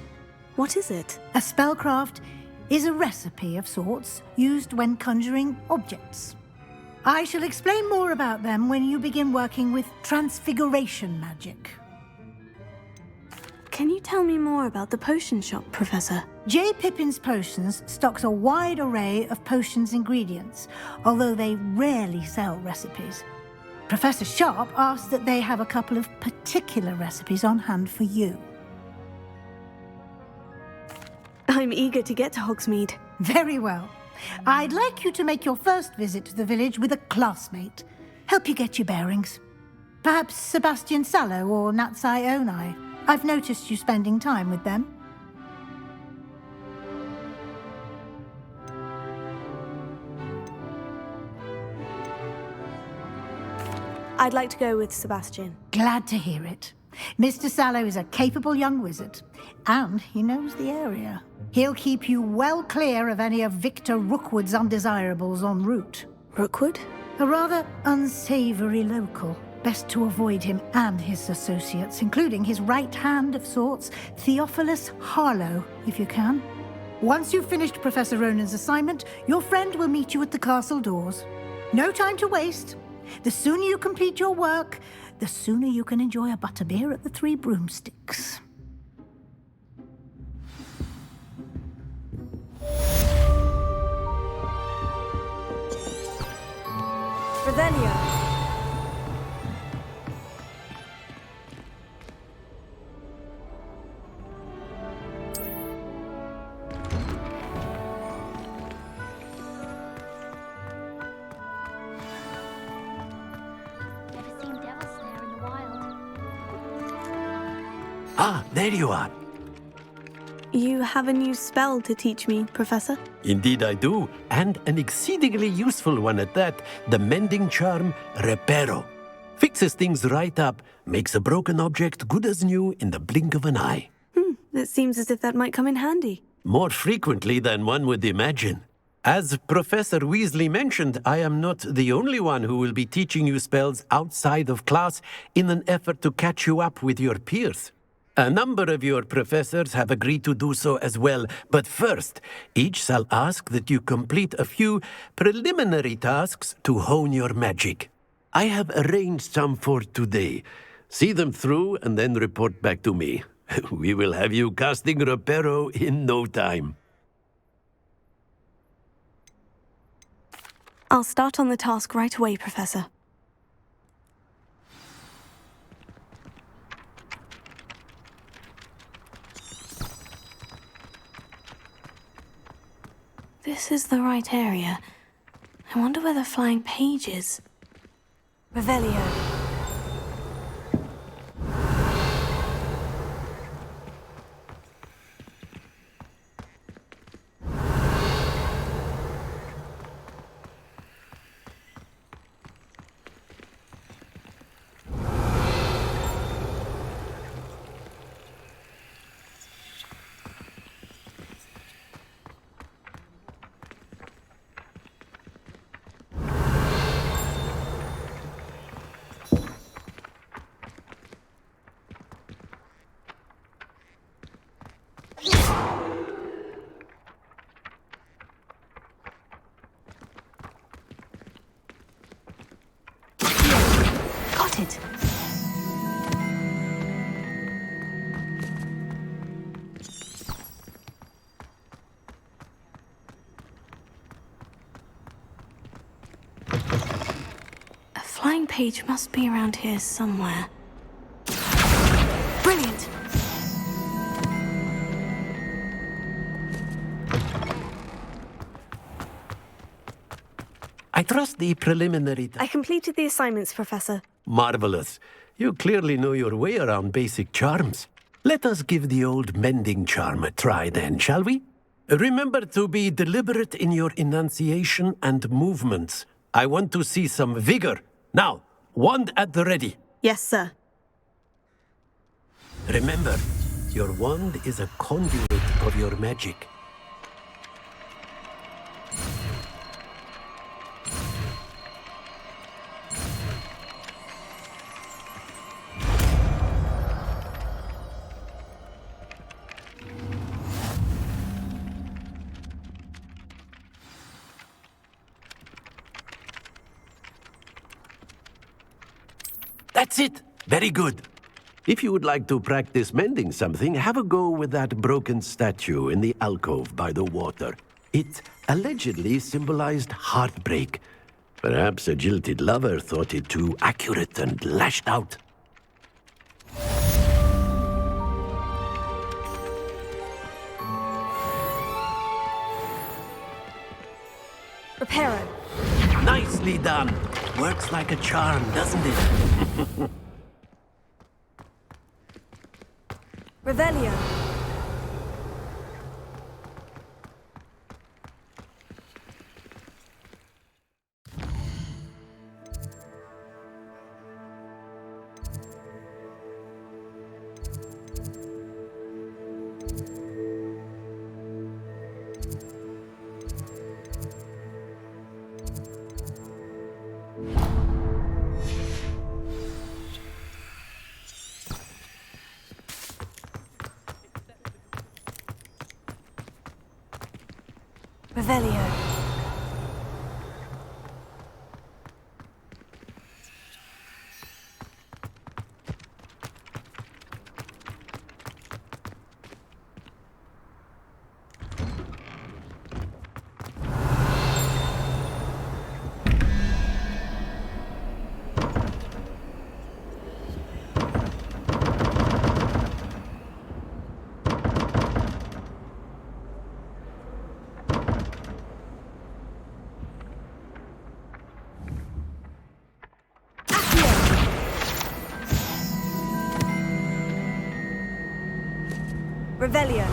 What is it? A spellcraft is a recipe of sorts used when conjuring objects. I shall explain more about them when you begin working with transfiguration magic. Can you tell me more about the potion shop, Professor? J. Pippin's Potions stocks a wide array of potions ingredients, although they rarely sell recipes. Professor Sharp asks that they have a couple of particular recipes on hand for you. I'm eager to get to Hogsmeade. Very well. I'd like you to make your first visit to the village with a classmate. Help you get your bearings. Perhaps Sebastian Sallow or Natsai Onai. I've noticed you spending time with them. I'd like to go with Sebastian. Glad to hear it. Mr. Sallow is a capable young wizard, and he knows the area. He'll keep you well clear of any of Victor Rookwood's undesirables en route. Rookwood? A rather unsavory local. Best to avoid him and his associates, including his right hand of sorts, Theophilus Harlow, if you can. Once you've finished Professor Ronan's assignment, your friend will meet you at the castle doors. No time to waste. The sooner you complete your work, the sooner you can enjoy a butterbeer at the Three Broomsticks. Revelio. Ah, there you are. You have a new spell to teach me, Professor? Indeed I do, and an exceedingly useful one at that, the mending charm Reparo. Fixes things right up, makes a broken object good as new in the blink of an eye. It seems as if that might come in handy. More frequently than one would imagine. As Professor Weasley mentioned, I am not the only one who will be teaching you spells outside of class in an effort to catch you up with your peers. A number of your professors have agreed to do so as well, but first, each shall ask that you complete a few preliminary tasks to hone your magic. I have arranged some for today. See them through and then report back to me. We will have you casting Reparo in no time. I'll start on the task right away, Professor. This is the right area. I wonder where the flying page is. Revelio. Got it. A flying page must be around here somewhere. Brilliant! I trust the preliminary... I completed the assignments, Professor. Marvelous. You clearly know your way around basic charms. Let us give the old mending charm a try then, shall we? Remember to be deliberate in your enunciation and movements. I want to see some vigor. Now, wand at the ready. Yes, sir. Remember, your wand is a conduit of your magic. That's it. Very good. If you would like to practice mending something, have a go with that broken statue in the alcove by the water. It allegedly symbolized heartbreak. Perhaps a jilted lover thought it too accurate and lashed out. Reparo. Nicely done. Works like a charm, doesn't it? Revelio. Revelio. Revelio.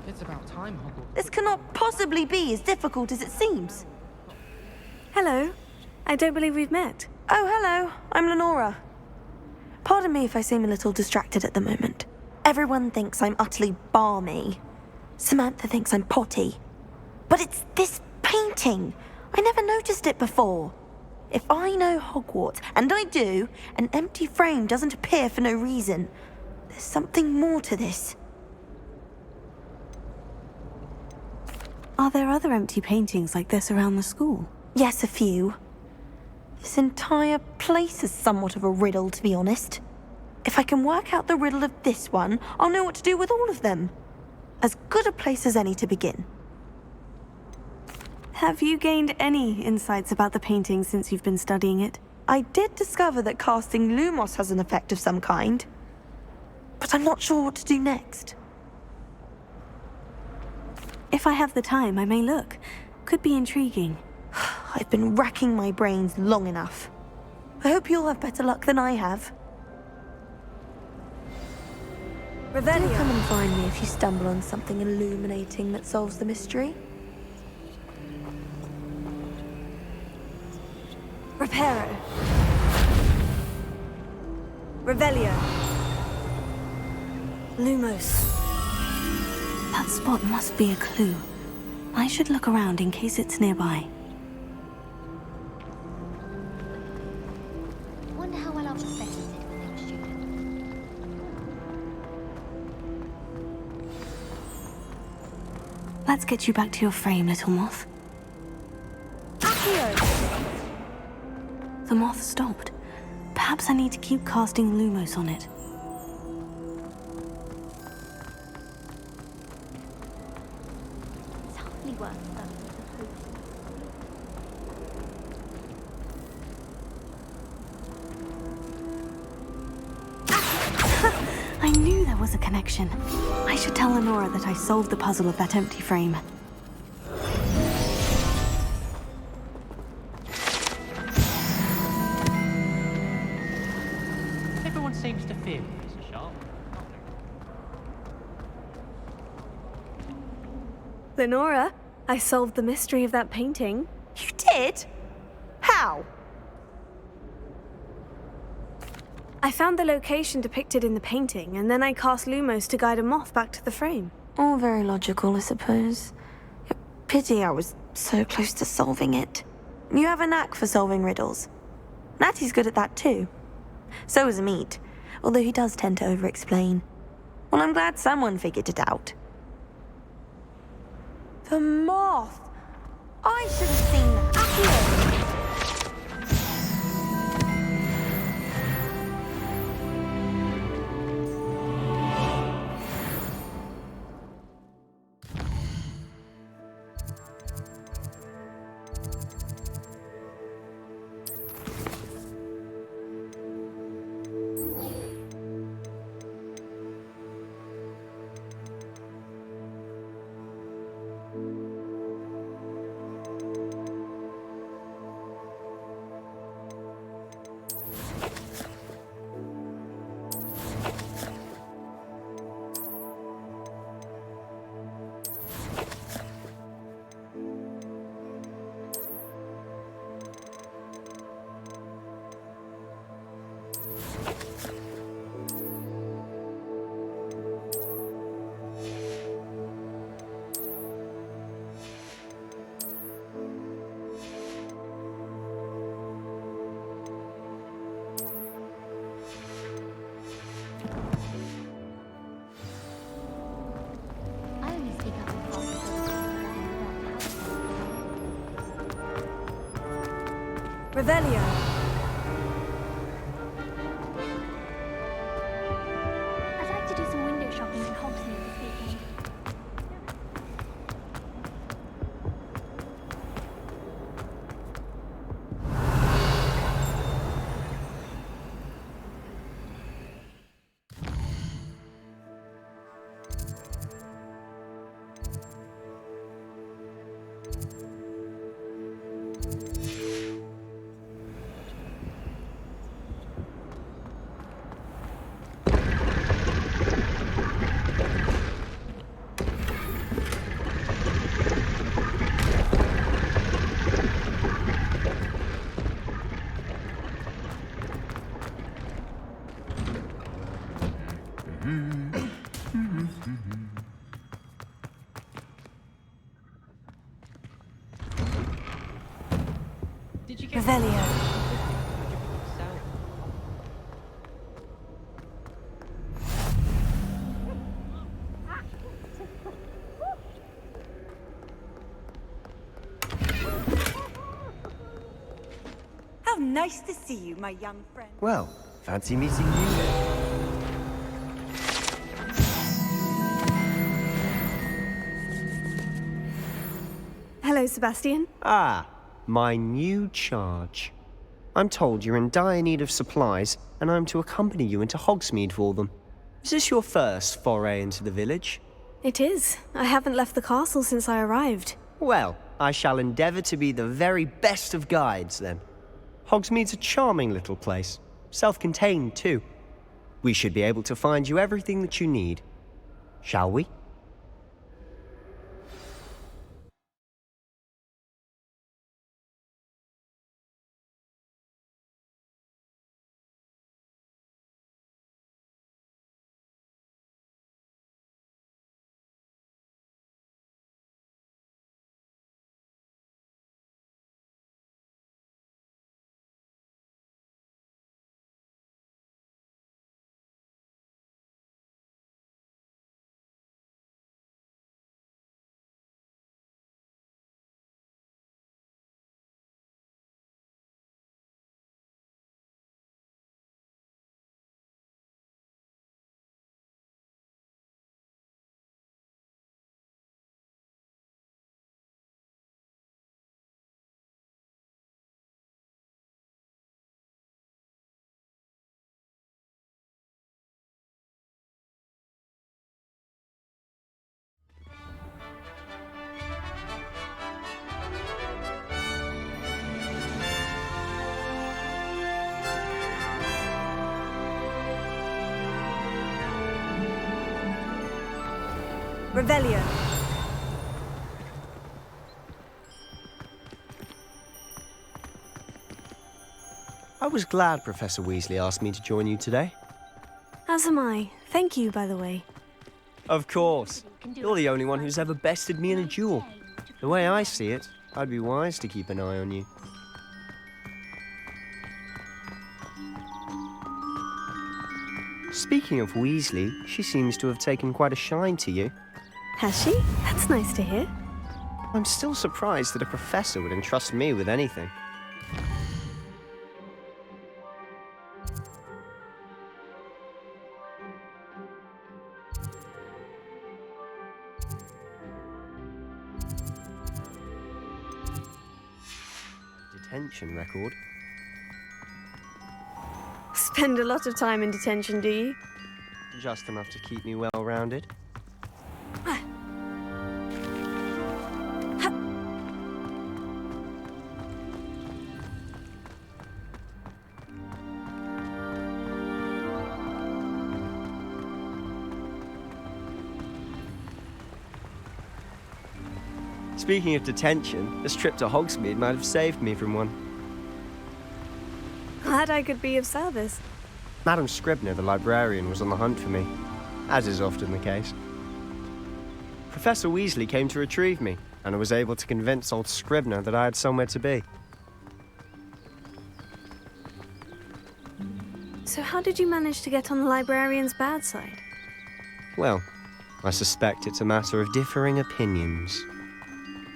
It's about time, Hogwarts. This cannot possibly be as difficult as it seems. Hello. I don't believe we've met. Oh, hello. I'm Lenora. Pardon me if I seem a little distracted at the moment. Everyone thinks I'm utterly balmy. Samantha thinks I'm potty. But it's this painting. I never noticed it before. If I know Hogwarts, and I do, an empty frame doesn't appear for no reason. There's something more to this. Are there other empty paintings like this around the school? Yes, a few. This entire place is somewhat of a riddle, to be honest. If I can work out the riddle of this one, I'll know what to do with all of them. As good a place as any to begin. Have you gained any insights about the painting since you've been studying it? I did discover that casting Lumos has an effect of some kind, but I'm not sure what to do next. If I have the time, I may look. Could be intriguing. I've been racking my brains long enough. I hope you'll have better luck than I have. Revelio. Do come and find me if you stumble on something illuminating that solves the mystery. Reparo. Revelio. Lumos. That spot must be a clue. I should look around in case it's nearby. Wonder how well our professors did when they were students. Let's get you back to your frame, little moth. The moth stopped. Perhaps I need to keep casting Lumos on it. It's hardly worth I knew there was a connection. I should tell Lenora that I solved the puzzle of that empty frame. Everyone seems to fear Professor Sharp. Lenora, I solved the mystery of that painting. You did? How? I found the location depicted in the painting, and then I cast Lumos to guide a moth back to the frame. All very logical, I suppose. Pity I was so close to solving it. You have a knack for solving riddles. Natty's good at that too. So is Amit, although he does tend to over-explain. Well, I'm glad someone figured it out. The moth! I should have seen that. Here! Revelio. I'd like to do some window shopping in Hogsmeade this weekend. Revelio. How nice to see you, my young friend. Well, fancy meeting you then. Hello, Sebastian. Ah, my new charge. I'm told you're in dire need of supplies, and I'm to accompany you into Hogsmeade for them. Is this your first foray into the village? It is. I haven't left the castle since I arrived. Well, I shall endeavour to be the very best of guides, then. Hogsmeade's a charming little place. Self-contained, too. We should be able to find you everything that you need. Shall we? Revelio. I was glad Professor Weasley asked me to join you today. As am I. Thank you, by the way. Of course. You're the only one who's ever bested me in a duel. The way I see it, I'd be wise to keep an eye on you. Speaking of Weasley, she seems to have taken quite a shine to you. Has she? That's nice to hear. I'm still surprised that a professor would entrust me with anything. Detention record. Spend a lot of time in detention, do you? Just enough to keep me well-rounded. Speaking of detention, this trip to Hogsmeade might have saved me from one. Glad I could be of service. Madam Scribner, the librarian, was on the hunt for me, as is often the case. Professor Weasley came to retrieve me, and I was able to convince old Scribner that I had somewhere to be. So how did you manage to get on the librarian's bad side? Well, I suspect it's a matter of differing opinions.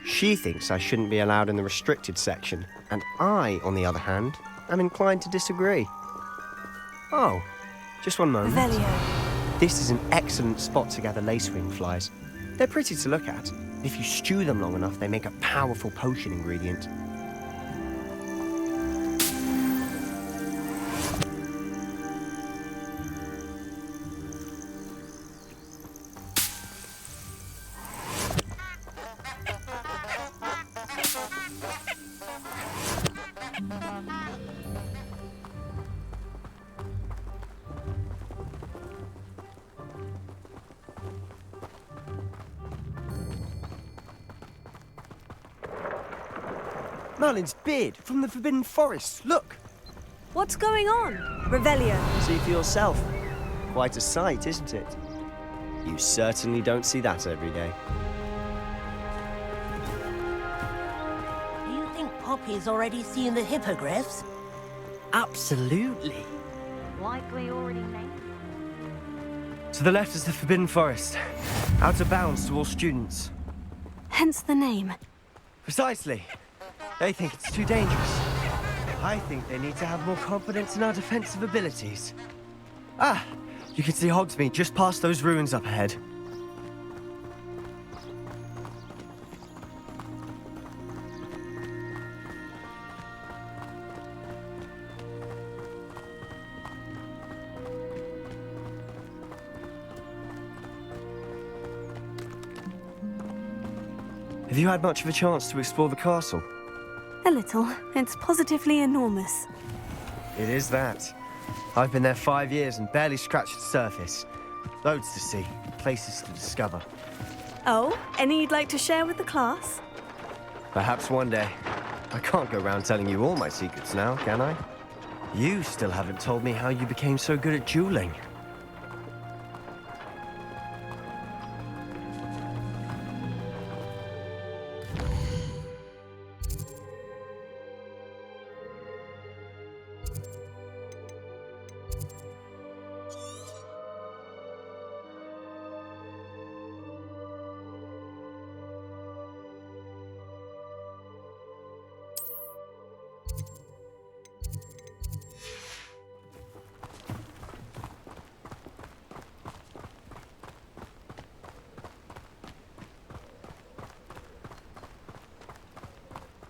She thinks I shouldn't be allowed in the restricted section, and I, on the other hand, am inclined to disagree. Oh, just one moment. Revelio. This is an excellent spot to gather lacewing flies. They're pretty to look at. If you stew them long enough, they make a powerful potion ingredient. Merlin's beard from the Forbidden Forest. Look! What's going on? Revelio. See for yourself. Quite a sight, isn't it? You certainly don't see that every day. Do you think Poppy's already seen the hippogriffs? Absolutely. Likely already named. To the left is the Forbidden Forest. Out of bounds to all students. Hence the name. Precisely. They think it's too dangerous. I think they need to have more confidence in our defensive abilities. Ah! You can see Hogsmeade just past those ruins up ahead. Have you had much of a chance to explore the castle? A little. It's positively enormous. It is that. I've been there 5 years and barely scratched the surface. Loads to see, places to discover. Oh, any you'd like to share with the class? Perhaps one day. I can't go around telling you all my secrets now, can I? You still haven't told me how you became so good at dueling.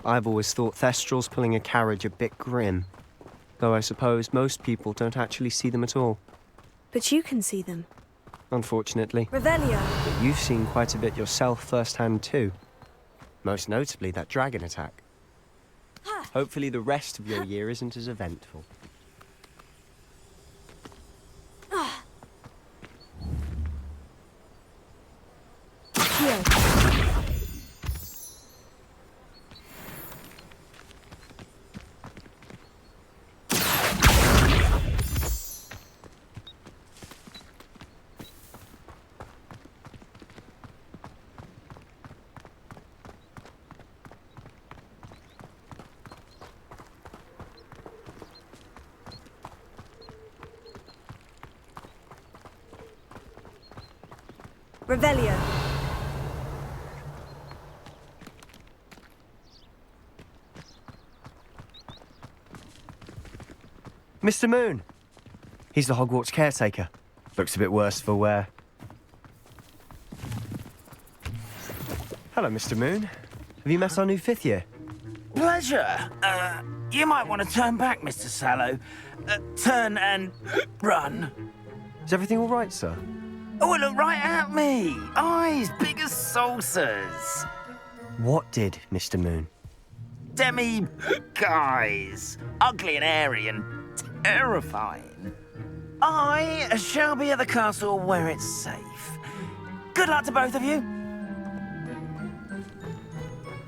I've always thought Thestrals pulling a carriage a bit grim, though I suppose most people don't actually see them at all. But you can see them. Unfortunately. Revelio. But you've seen quite a bit yourself firsthand too. Most notably that dragon attack. Hopefully the rest of your year isn't as eventful. Revelio. Mr. Moon. He's the Hogwarts caretaker. Looks a bit worse for wear. Hello, Mr. Moon. Have you met our new 5th year? Pleasure. You might want to turn back, Mr. Sallow. Turn and run. Is everything all right, sir? Oh, look right at me. Eyes big as saucers. What did, Mr. Moon? Guys. Ugly and hairy and terrifying. I shall be at the castle where it's safe. Good luck to both of you.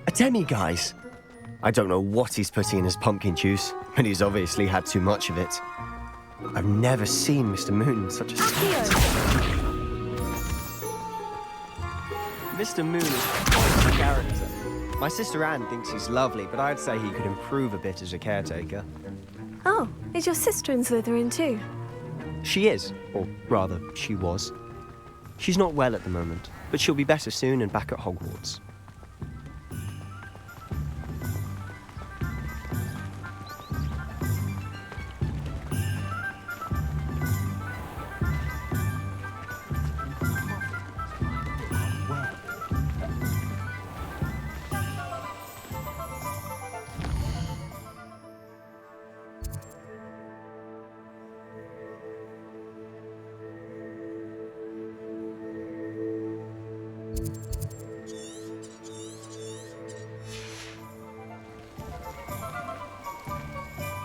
A demi-guise? I don't know what he's putting in his pumpkin juice, but he's obviously had too much of it. I've never seen Mr. Moon in such a state. Mr. Moon is quite a character. My sister Anne thinks he's lovely, but I'd say he could improve a bit as a caretaker. Oh, is your sister in Slytherin too? She is, or rather, she was. She's not well at the moment, but she'll be better soon and back at Hogwarts.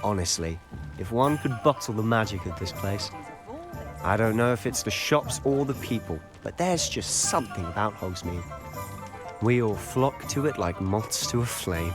Honestly, if one could bottle the magic of this place. I don't know if it's the shops or the people, but there's just something about Hogsmeade. We all flock to it like moths to a flame.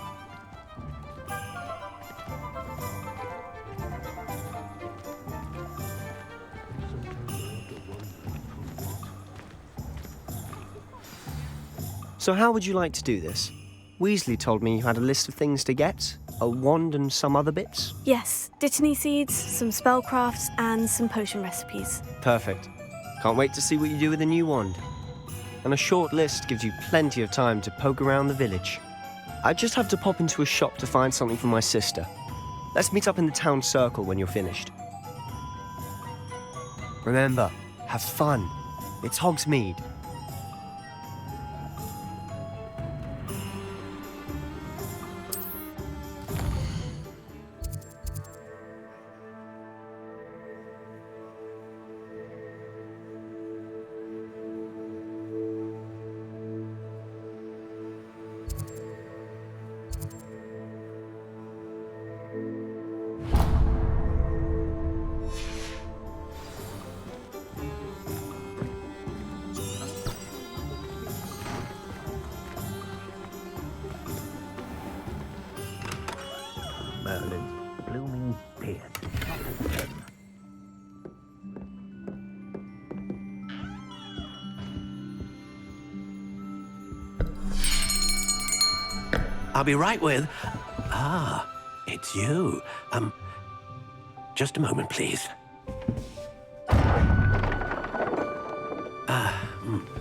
So how would you like to do this? Weasley told me you had a list of things to get. A wand and some other bits? Yes, dittany seeds, some spellcrafts, and some potion recipes. Perfect. Can't wait to see what you do with the new wand. And a short list gives you plenty of time to poke around the village. I just have to pop into a shop to find something for my sister. Let's meet up in the town circle when you're finished. Remember, have fun. It's Hogsmeade. Merlin's blooming beard. I'll be right with... Ah, it's you. Just a moment, please.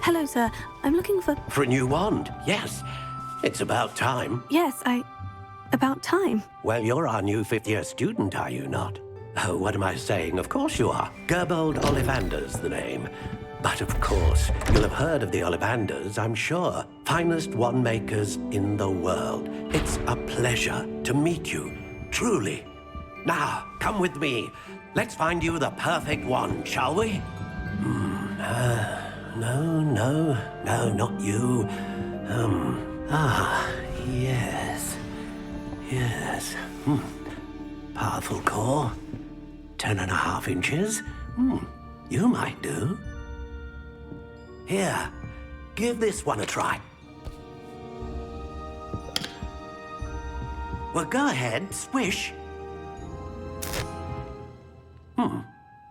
Hello, sir. I'm looking for... For a new wand, yes. It's about time. Yes, About time. Well, you're our new 5th year student, are you not? Oh, what am I saying? Of course you are. Gerbold Ollivander's the name. But of course, you'll have heard of the Ollivanders, I'm sure. Finest wand makers in the world. It's a pleasure to meet you, truly. Now, come with me. Let's find you the perfect wand, shall we? No, not you. Yes. Yes. Powerful core. 10.5 inches. You might do. Here, give this one a try. Well, go ahead, swish.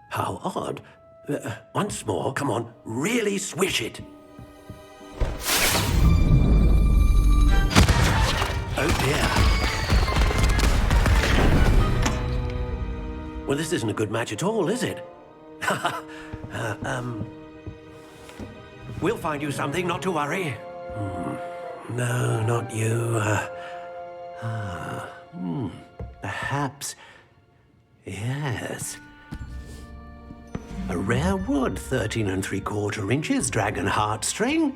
How odd. Once more, come on, really swish it. Oh dear. Well, this isn't a good match at all, is it? We'll find you something, not to worry. No, not you. Perhaps Yes. A rare wood, 13 3/4 inches, dragon heartstring.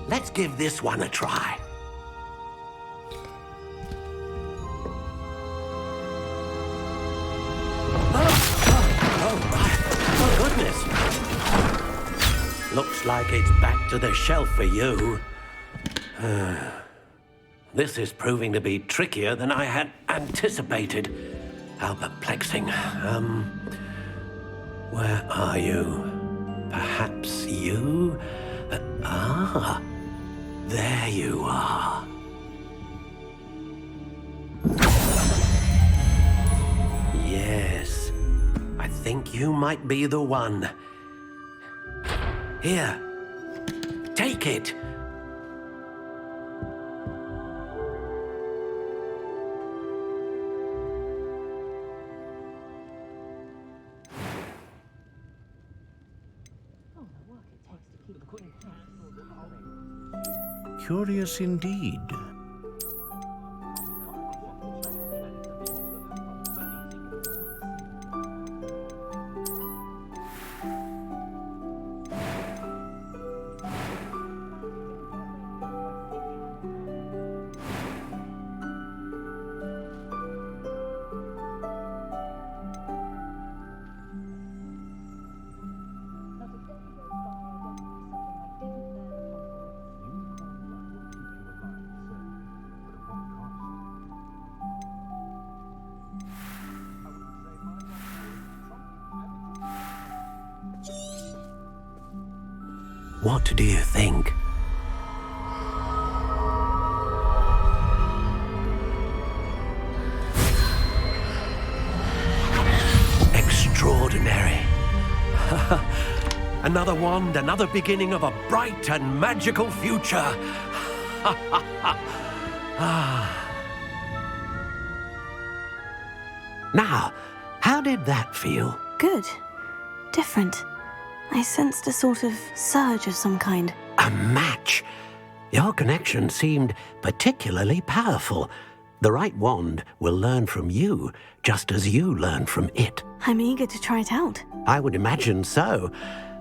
Let's give this one a try. Oh, goodness. Looks like it's back to the shelf for you. This is proving to be trickier than I had anticipated. How perplexing. Where are you? Perhaps you? There you are. Yes, I think you might be the one. Here, take it. Curious indeed. What do you think? Extraordinary. Another wand, another beginning of a bright and magical future. Now, how did that feel? Good. Different. I sensed a sort of surge of some kind. A match. Your connection seemed particularly powerful. The right wand will learn from you, just as you learn from it. I'm eager to try it out. I would imagine so.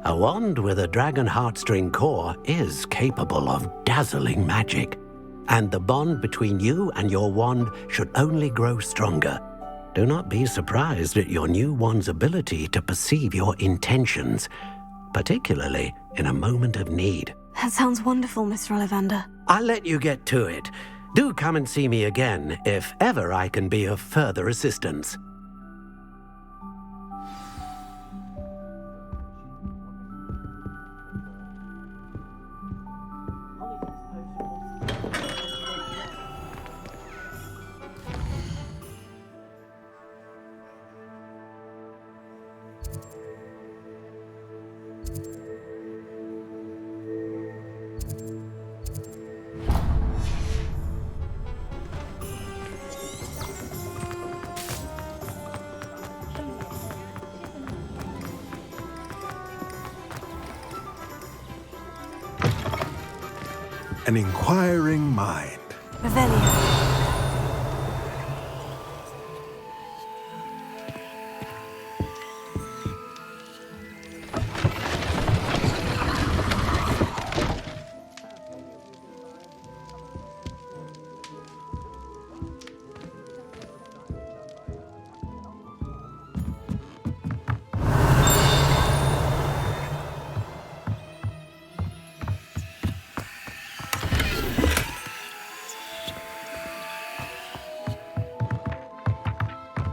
A wand with a dragon heartstring core is capable of dazzling magic. And the bond between you and your wand should only grow stronger. Do not be surprised at your new wand's ability to perceive your intentions, particularly in a moment of need. That sounds wonderful, Mr. Ollivander. I'll let you get to it. Do come and see me again if ever I can be of further assistance. An inquiring mind. Revelio.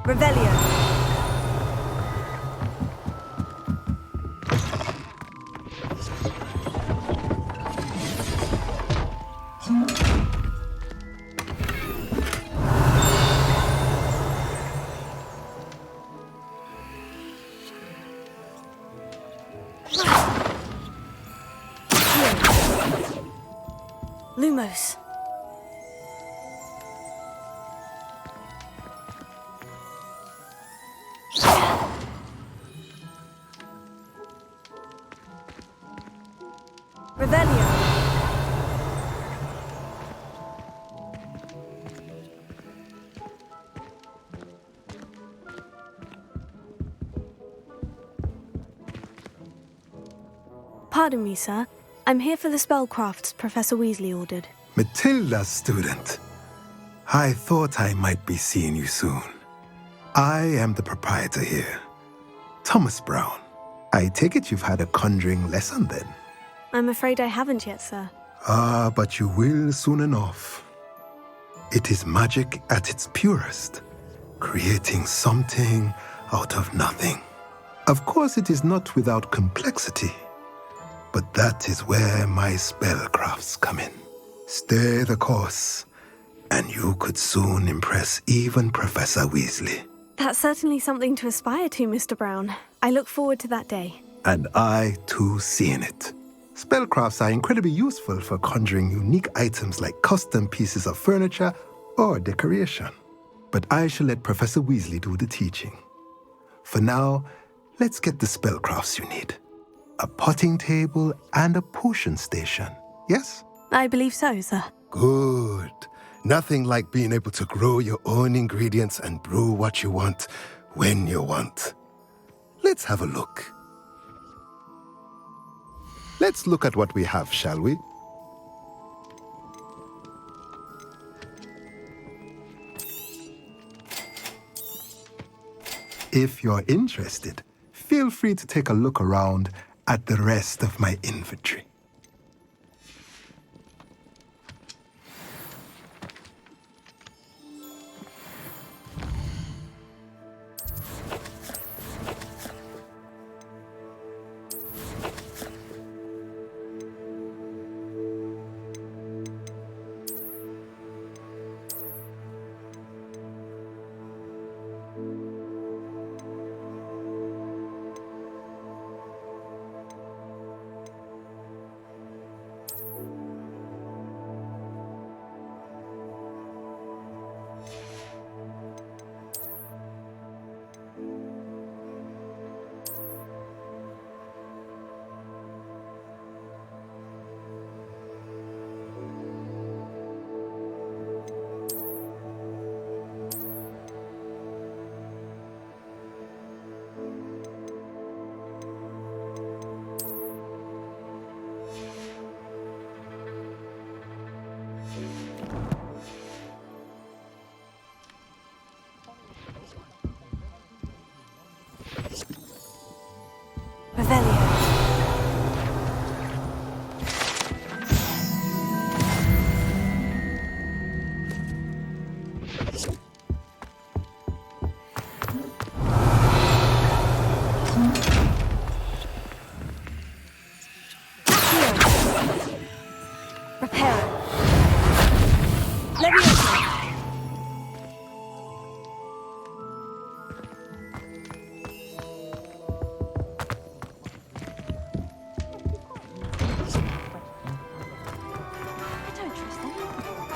Revelio. Lumos. Revelio. Pardon me, sir. I'm here for the spellcrafts Professor Weasley ordered. Matilda's student. I thought I might be seeing you soon. I am the proprietor here, Thomas Brown. I take it you've had a conjuring lesson then? I'm afraid I haven't yet, sir. Ah, but you will soon enough. It is magic at its purest, creating something out of nothing. Of course, it is not without complexity, but that is where my spellcrafts come in. Stay the course, and you could soon impress even Professor Weasley. That's certainly something to aspire to, Mr. Brown. I look forward to that day. And I, too, seeing it. Spellcrafts are incredibly useful for conjuring unique items like custom pieces of furniture or decoration. But I shall let Professor Weasley do the teaching. For now, let's get the spellcrafts you need. A potting table and a potion station, yes? I believe so, sir. Good. Nothing like being able to grow your own ingredients and brew what you want when you want. Let's have a look. Let's look at what we have, shall we? If you're interested, feel free to take a look around at the rest of my inventory.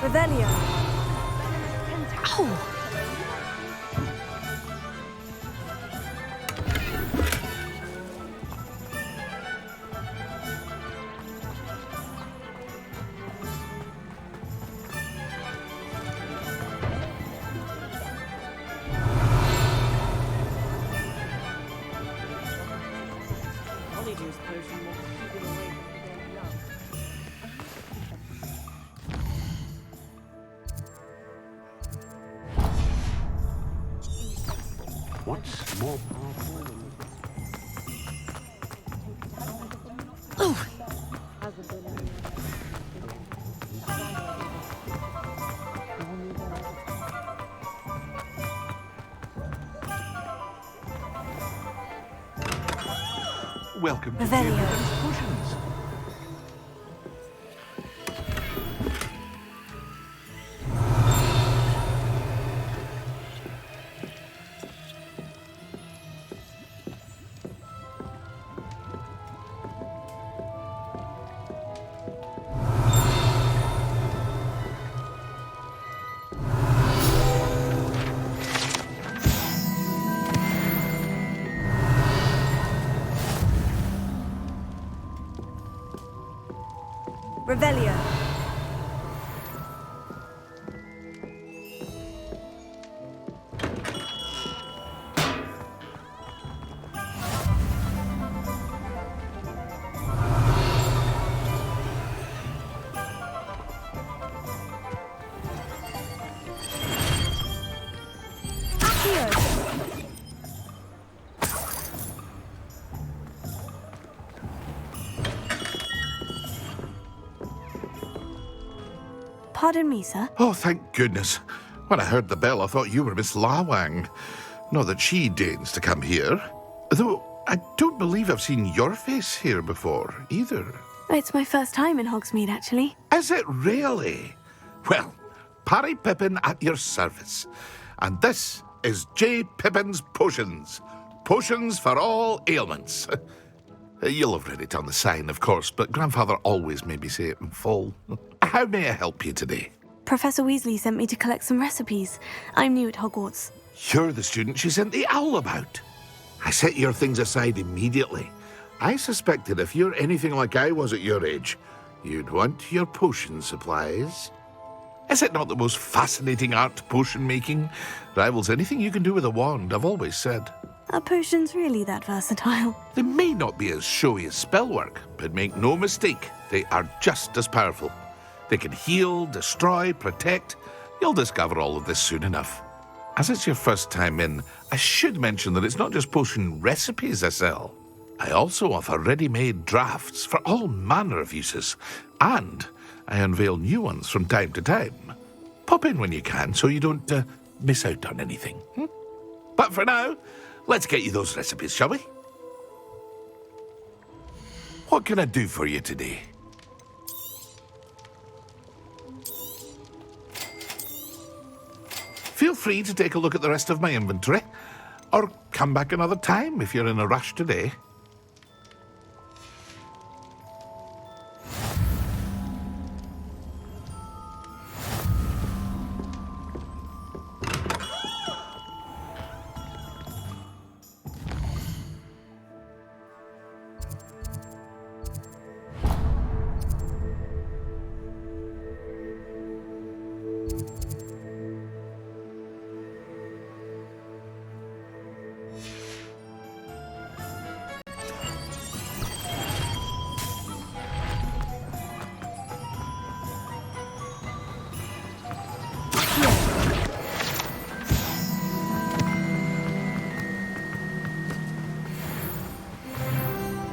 Revelio. Ow! Honeydew potion will keep it away from the young. What's more powerful than... Oh! Welcome to Revelio. potions. Revelio. Pardon me, sir. Oh, thank goodness. When I heard the bell, I thought you were Miss Lawang. Not that she deigns to come here. Though I don't believe I've seen your face here before, either. It's my first time in Hogsmeade, actually. Is it really? Well, Parry Pippin at your service. And this is J. Pippin's Potions. Potions for all ailments. You'll have read it on the sign, of course, but Grandfather always made me say it in full. How may I help you today? Professor Weasley sent me to collect some recipes. I'm new at Hogwarts. You're the student she sent the owl about. I set your things aside immediately. I suspected if you're anything like I was at your age, you'd want your potion supplies. Is it not the most fascinating art, potion making? Rivals anything you can do with a wand, I've always said. Are potions really that versatile? They may not be as showy as spellwork, but make no mistake, they are just as powerful. They can heal, destroy, protect. You'll discover all of this soon enough. As it's your first time in, I should mention that it's not just potion recipes I sell. I also offer ready-made drafts for all manner of uses, and I unveil new ones from time to time. Pop in when you can so you don't miss out on anything. But for now, let's get you those recipes, shall we? What can I do for you today? Feel free to take a look at the rest of my inventory, or come back another time if you're in a rush today.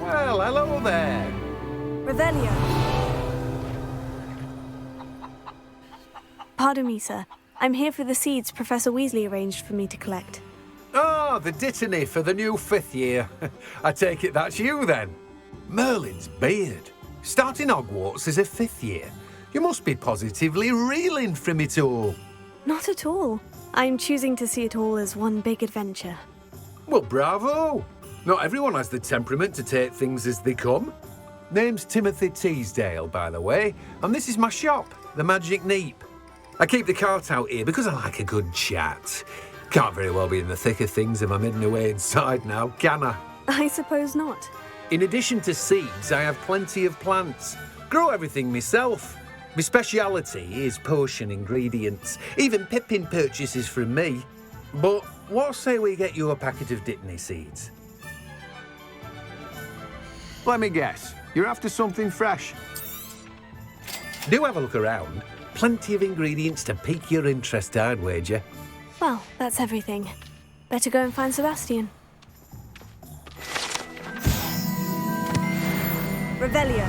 Well, hello there. Revelio. Pardon me, sir. I'm here for the seeds Professor Weasley arranged for me to collect. Oh, the dittany for the new 5th year. I take it that's you, then. Merlin's beard. Starting Hogwarts as a 5th year. You must be positively reeling from it all. Not at all. I'm choosing to see it all as one big adventure. Well, bravo. Not everyone has the temperament to take things as they come. Name's Timothy Teasdale, by the way, and this is my shop, the Magic Neep. I keep the cart out here because I like a good chat. Can't very well be in the thick of things if I'm hidden away inside now, can I? I suppose not. In addition to seeds, I have plenty of plants. Grow everything myself. My speciality is potion ingredients. Even Pippin purchases from me. But what say we get you a packet of Dittany seeds? Let me guess. You're after something fresh. Do have a look around. Plenty of ingredients to pique your interest, I'd wager. Well, that's everything. Better go and find Sebastian. Revelio.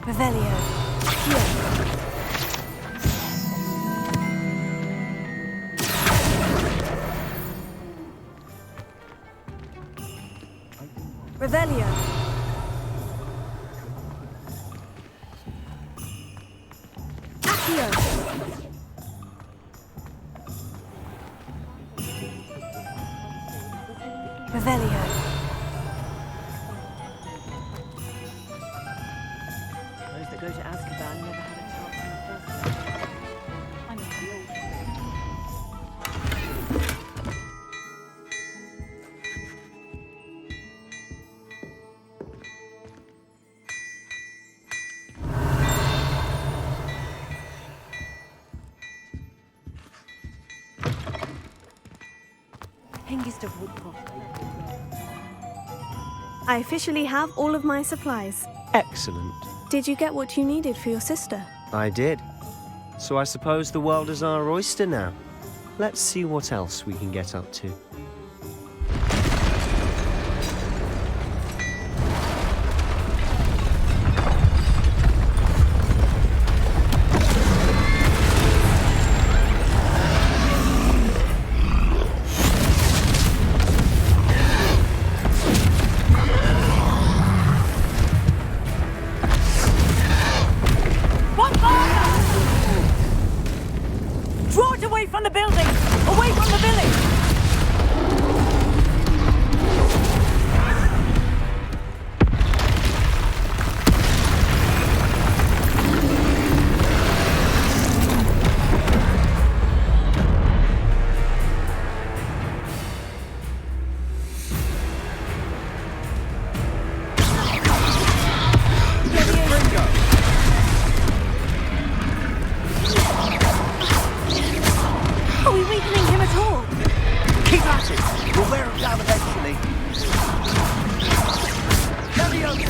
Revelio. Revelio. Accio. Revelio. Those that go to Azkaban never had a chance in the first place. I'm the old youngest of woodcock. I officially have all of my supplies. Excellent. Did you get what you needed for your sister? I did. So I suppose the world is our oyster now. Let's see what else we can get up to. Draw it away from the building! Away from the village! Are we weakening him at all? Keep at it! We'll wear him down eventually. Leviosa!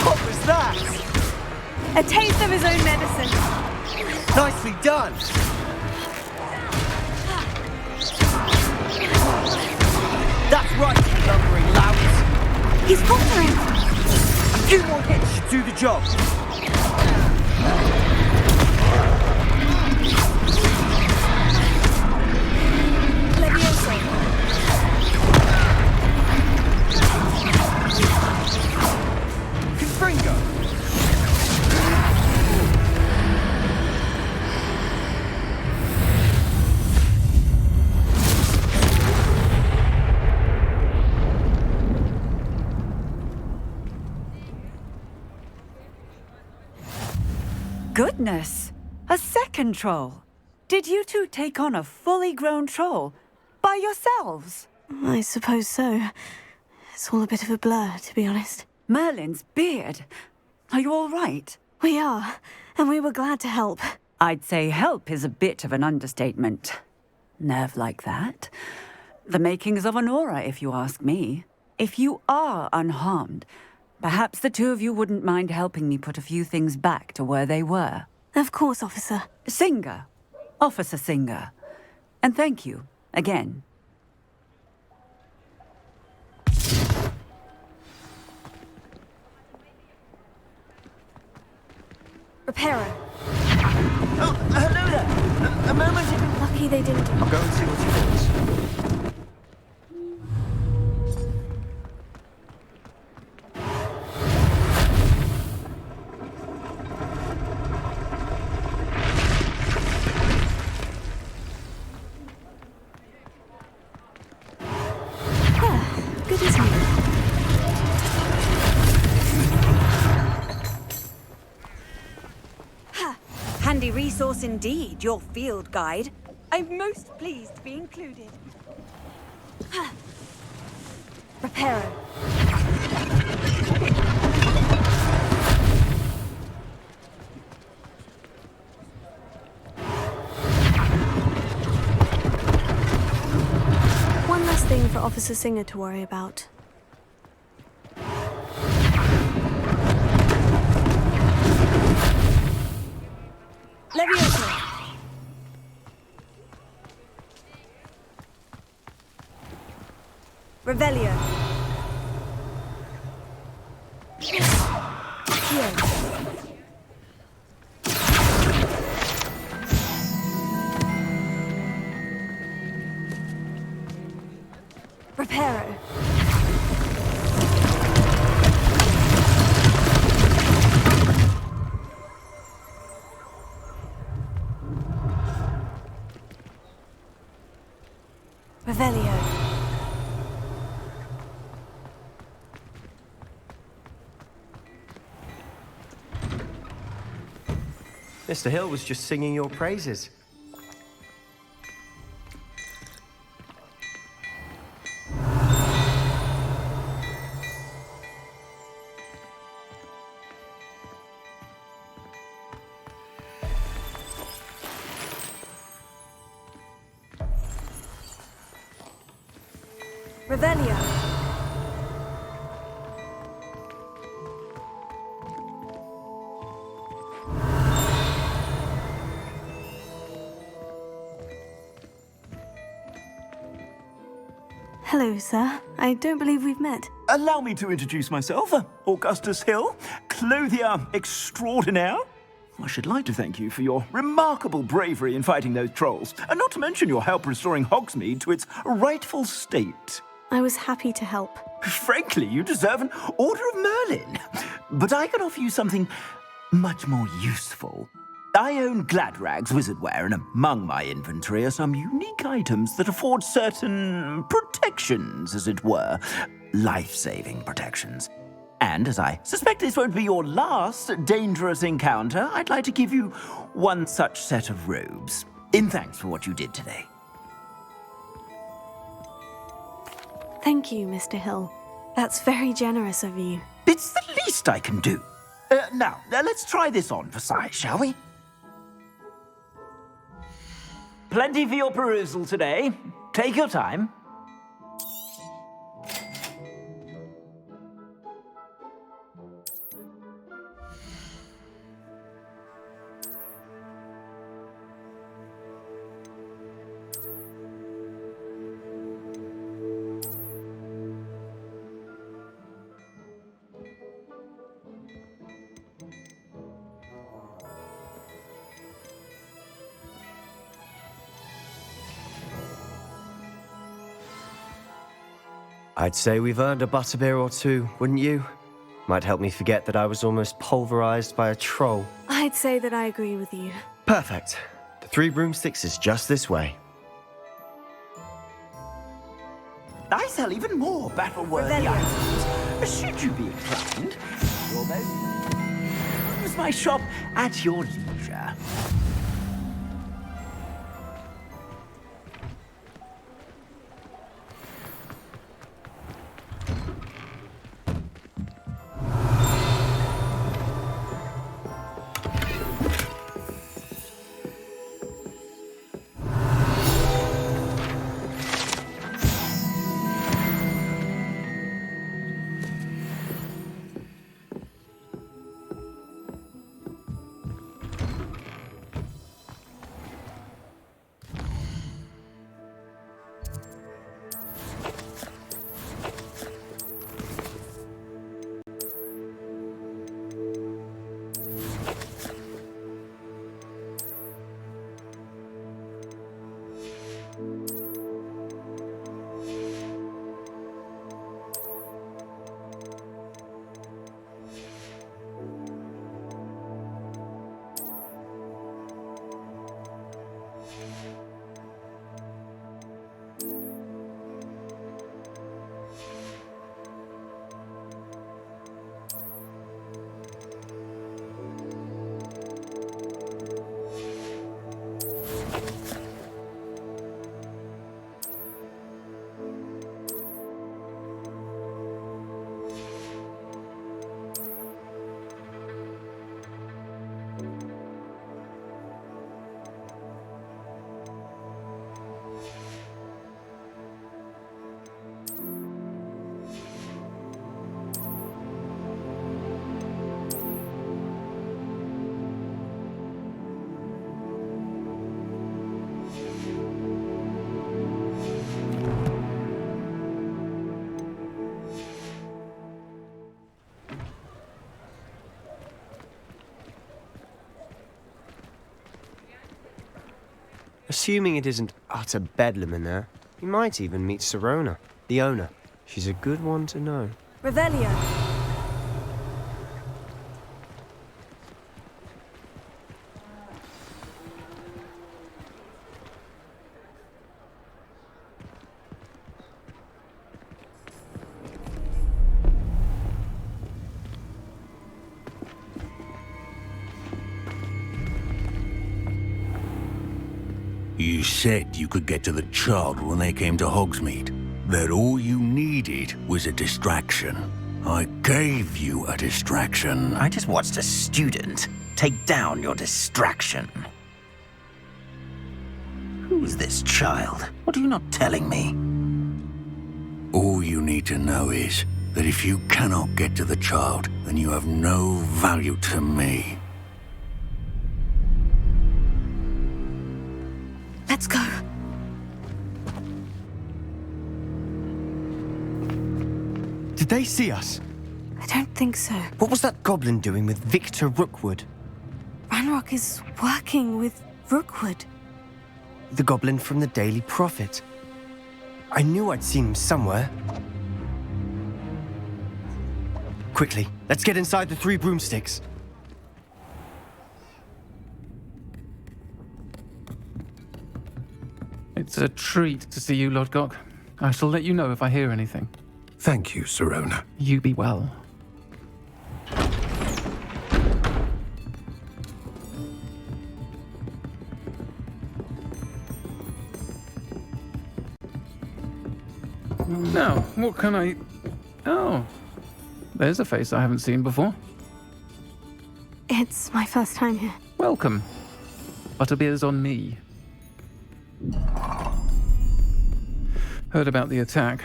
What was that? A taste of his own medicine. Nicely done! That's right, you lumbering louts! He's faltering! A few more hits should do the job. Leviosa. Confringo! Goodness! A second troll! Did you two take on a fully grown troll? By yourselves? I suppose so. It's all a bit of a blur, to be honest. Merlin's beard. Are you all right? We are, and we were glad to help. I'd say help is a bit of an understatement. Nerve like that. The makings of an aura, if you ask me. If you are unharmed, perhaps the two of you wouldn't mind helping me put a few things back to where they were. Of course, officer. Singer. Officer Singer. And thank you, again. Reparo. Oh, hello there! A moment if... Lucky they didn't... I'll go and see what he wants. Good as new. Handy resource indeed, your field guide. I'm most pleased to be included. Reparo. One less thing for Officer Singer to worry about. Leviosa. Revelio. Here. Reparo. Revelio. Mr. Hill was just singing your praises. Revelio. Hello, sir. I don't believe we've met. Allow me to introduce myself. Augustus Hill, clothier extraordinaire. I should like to thank you for your remarkable bravery in fighting those trolls, and not to mention your help restoring Hogsmeade to its rightful state. I was happy to help. Frankly, you deserve an Order of Merlin. But I can offer you something much more useful. I own Gladrag's wizardware, and among my inventory are some unique items that afford certain protections, as it were. Life-saving protections. And as I suspect this won't be your last dangerous encounter, I'd like to give you one such set of robes, in thanks for what you did today. Thank you, Mr. Hill. That's very generous of you. It's the least I can do. Now, let's try this on for size, shall we? Plenty for your perusal today. Take your time. I'd say we've earned a butterbeer or two, wouldn't you? Might help me forget that I was almost pulverized by a troll. I'd say that I agree with you. Perfect. The 3 broomsticks is just this way. I sell even more battle-worthy items. Should you be inclined, you'll use my shop at your leisure. Assuming it isn't utter bedlam in there, you might even meet Sirona, the owner. She's a good one to know. Revelio. You said you could get to the child when they came to Hogsmeade. That all you needed was a distraction. I gave you a distraction. I just watched a student take down your distraction. Who is this child? What are you not telling me? All you need to know is that if you cannot get to the child, then you have no value to me. Let's go. Did they see us? I don't think so. What was that goblin doing with Victor Rookwood? Ranrock is working with Rookwood. The goblin from the Daily Prophet. I knew I'd seen him somewhere. Quickly, let's get inside the 3 broomsticks. It's a treat to see you, Lodgok. I shall let you know if I hear anything. Thank you, Sirona. You be well. Now, what can I... Oh, there's a face I haven't seen before. It's my first time here. Welcome. Butterbeer's on me. Heard about the attack.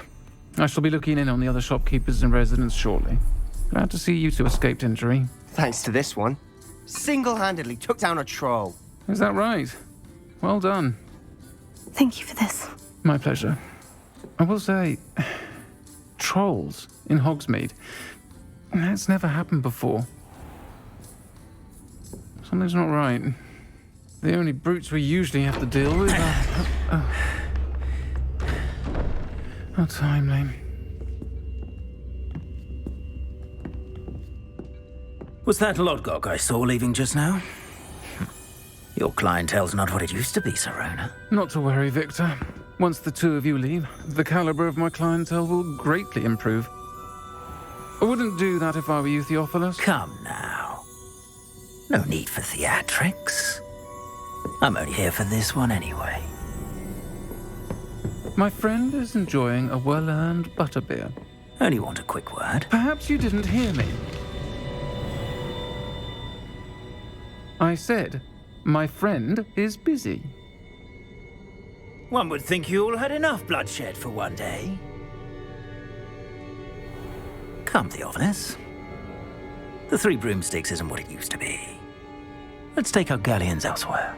I shall be looking in on the other shopkeepers and residents shortly. Glad to see you two escaped injury. Thanks to this one. Single-handedly took down a troll. Is that right? Well done. Thank you for this. My pleasure. I will say, trolls in Hogsmeade. That's never happened before. Something's not right. The only brutes we usually have to deal with are... How timely. Was that Lodgok I saw leaving just now? Your clientele's not what it used to be, Sirona. Not to worry, Victor. Once the two of you leave, the caliber of my clientele will greatly improve. I wouldn't do that if I were you, Theophilus. Come now. No need for theatrics. I'm only here for this one anyway. My friend is enjoying a well-earned butterbeer. Only want a quick word. Perhaps you didn't hear me. I said, my friend is busy. One would think you all had enough bloodshed for one day. Come, Theophilus. The 3 broomsticks isn't what it used to be. Let's take our galleons elsewhere.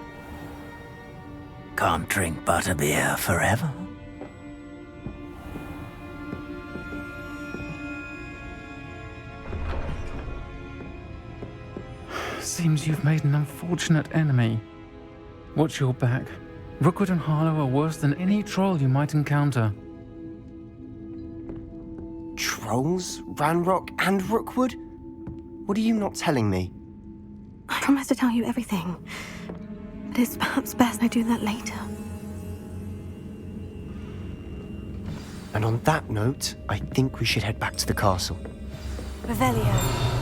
Can't drink butterbeer forever. Seems you've made an unfortunate enemy. Watch your back. Rookwood and Harlow are worse than any troll you might encounter. Trolls? Ranrock and Rookwood? What are you not telling me? I promise to tell you everything. But it's perhaps best I do that later. And on that note, I think we should head back to the castle. Revelio.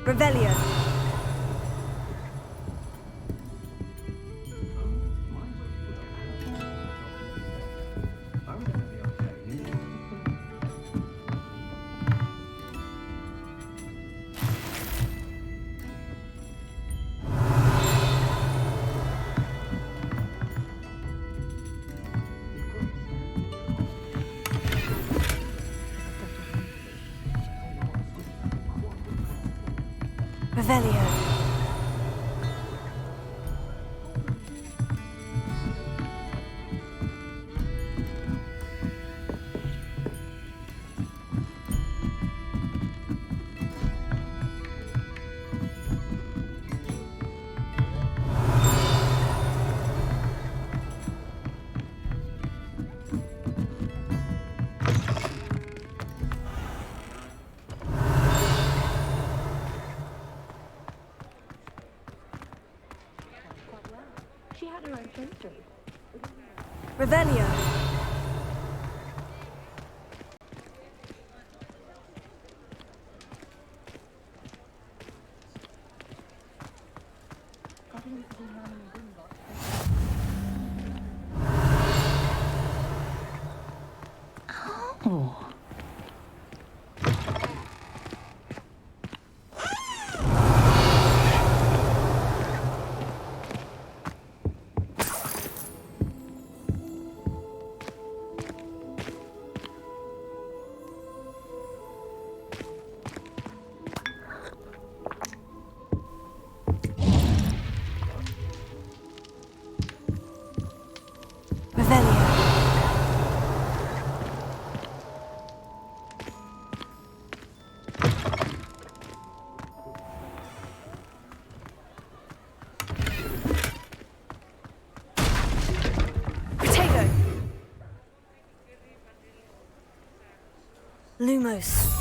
Revelio. Revelio. Revelio. Oh. Lumos.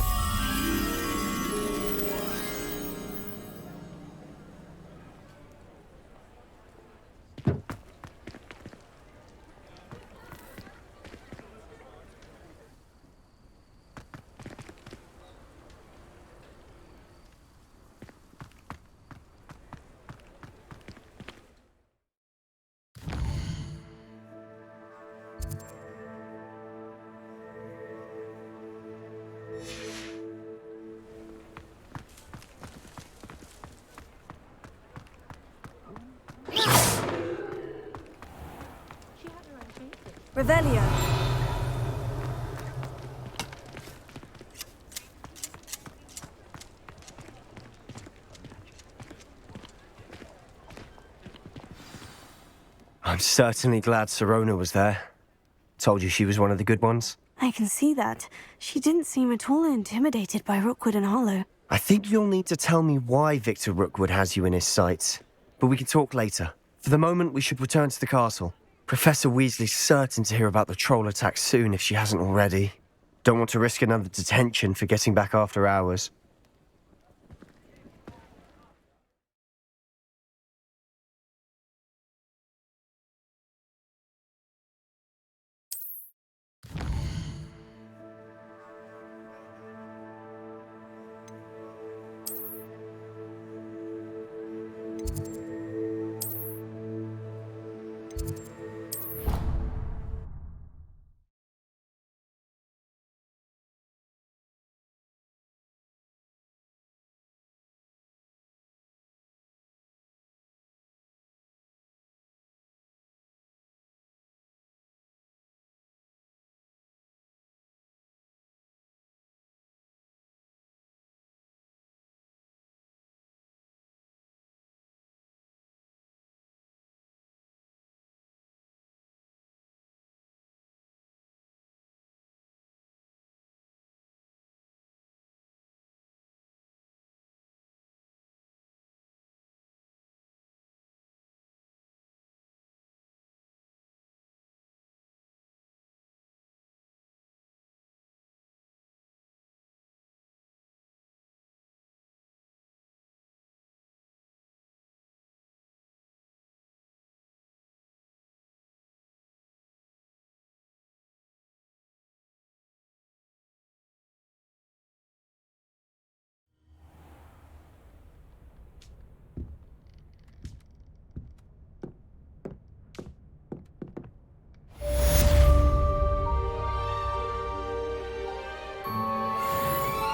Revelio. I'm certainly glad Sirona was there. Told you she was one of the good ones. I can see that. She didn't seem at all intimidated by Rookwood and Harlow. I think you'll need to tell me why Victor Rookwood has you in his sights. But we can talk later. For the moment, we should return to the castle. Professor Weasley's certain to hear about the troll attack soon if she hasn't already. Don't want to risk another detention for getting back after hours.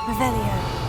Revelio.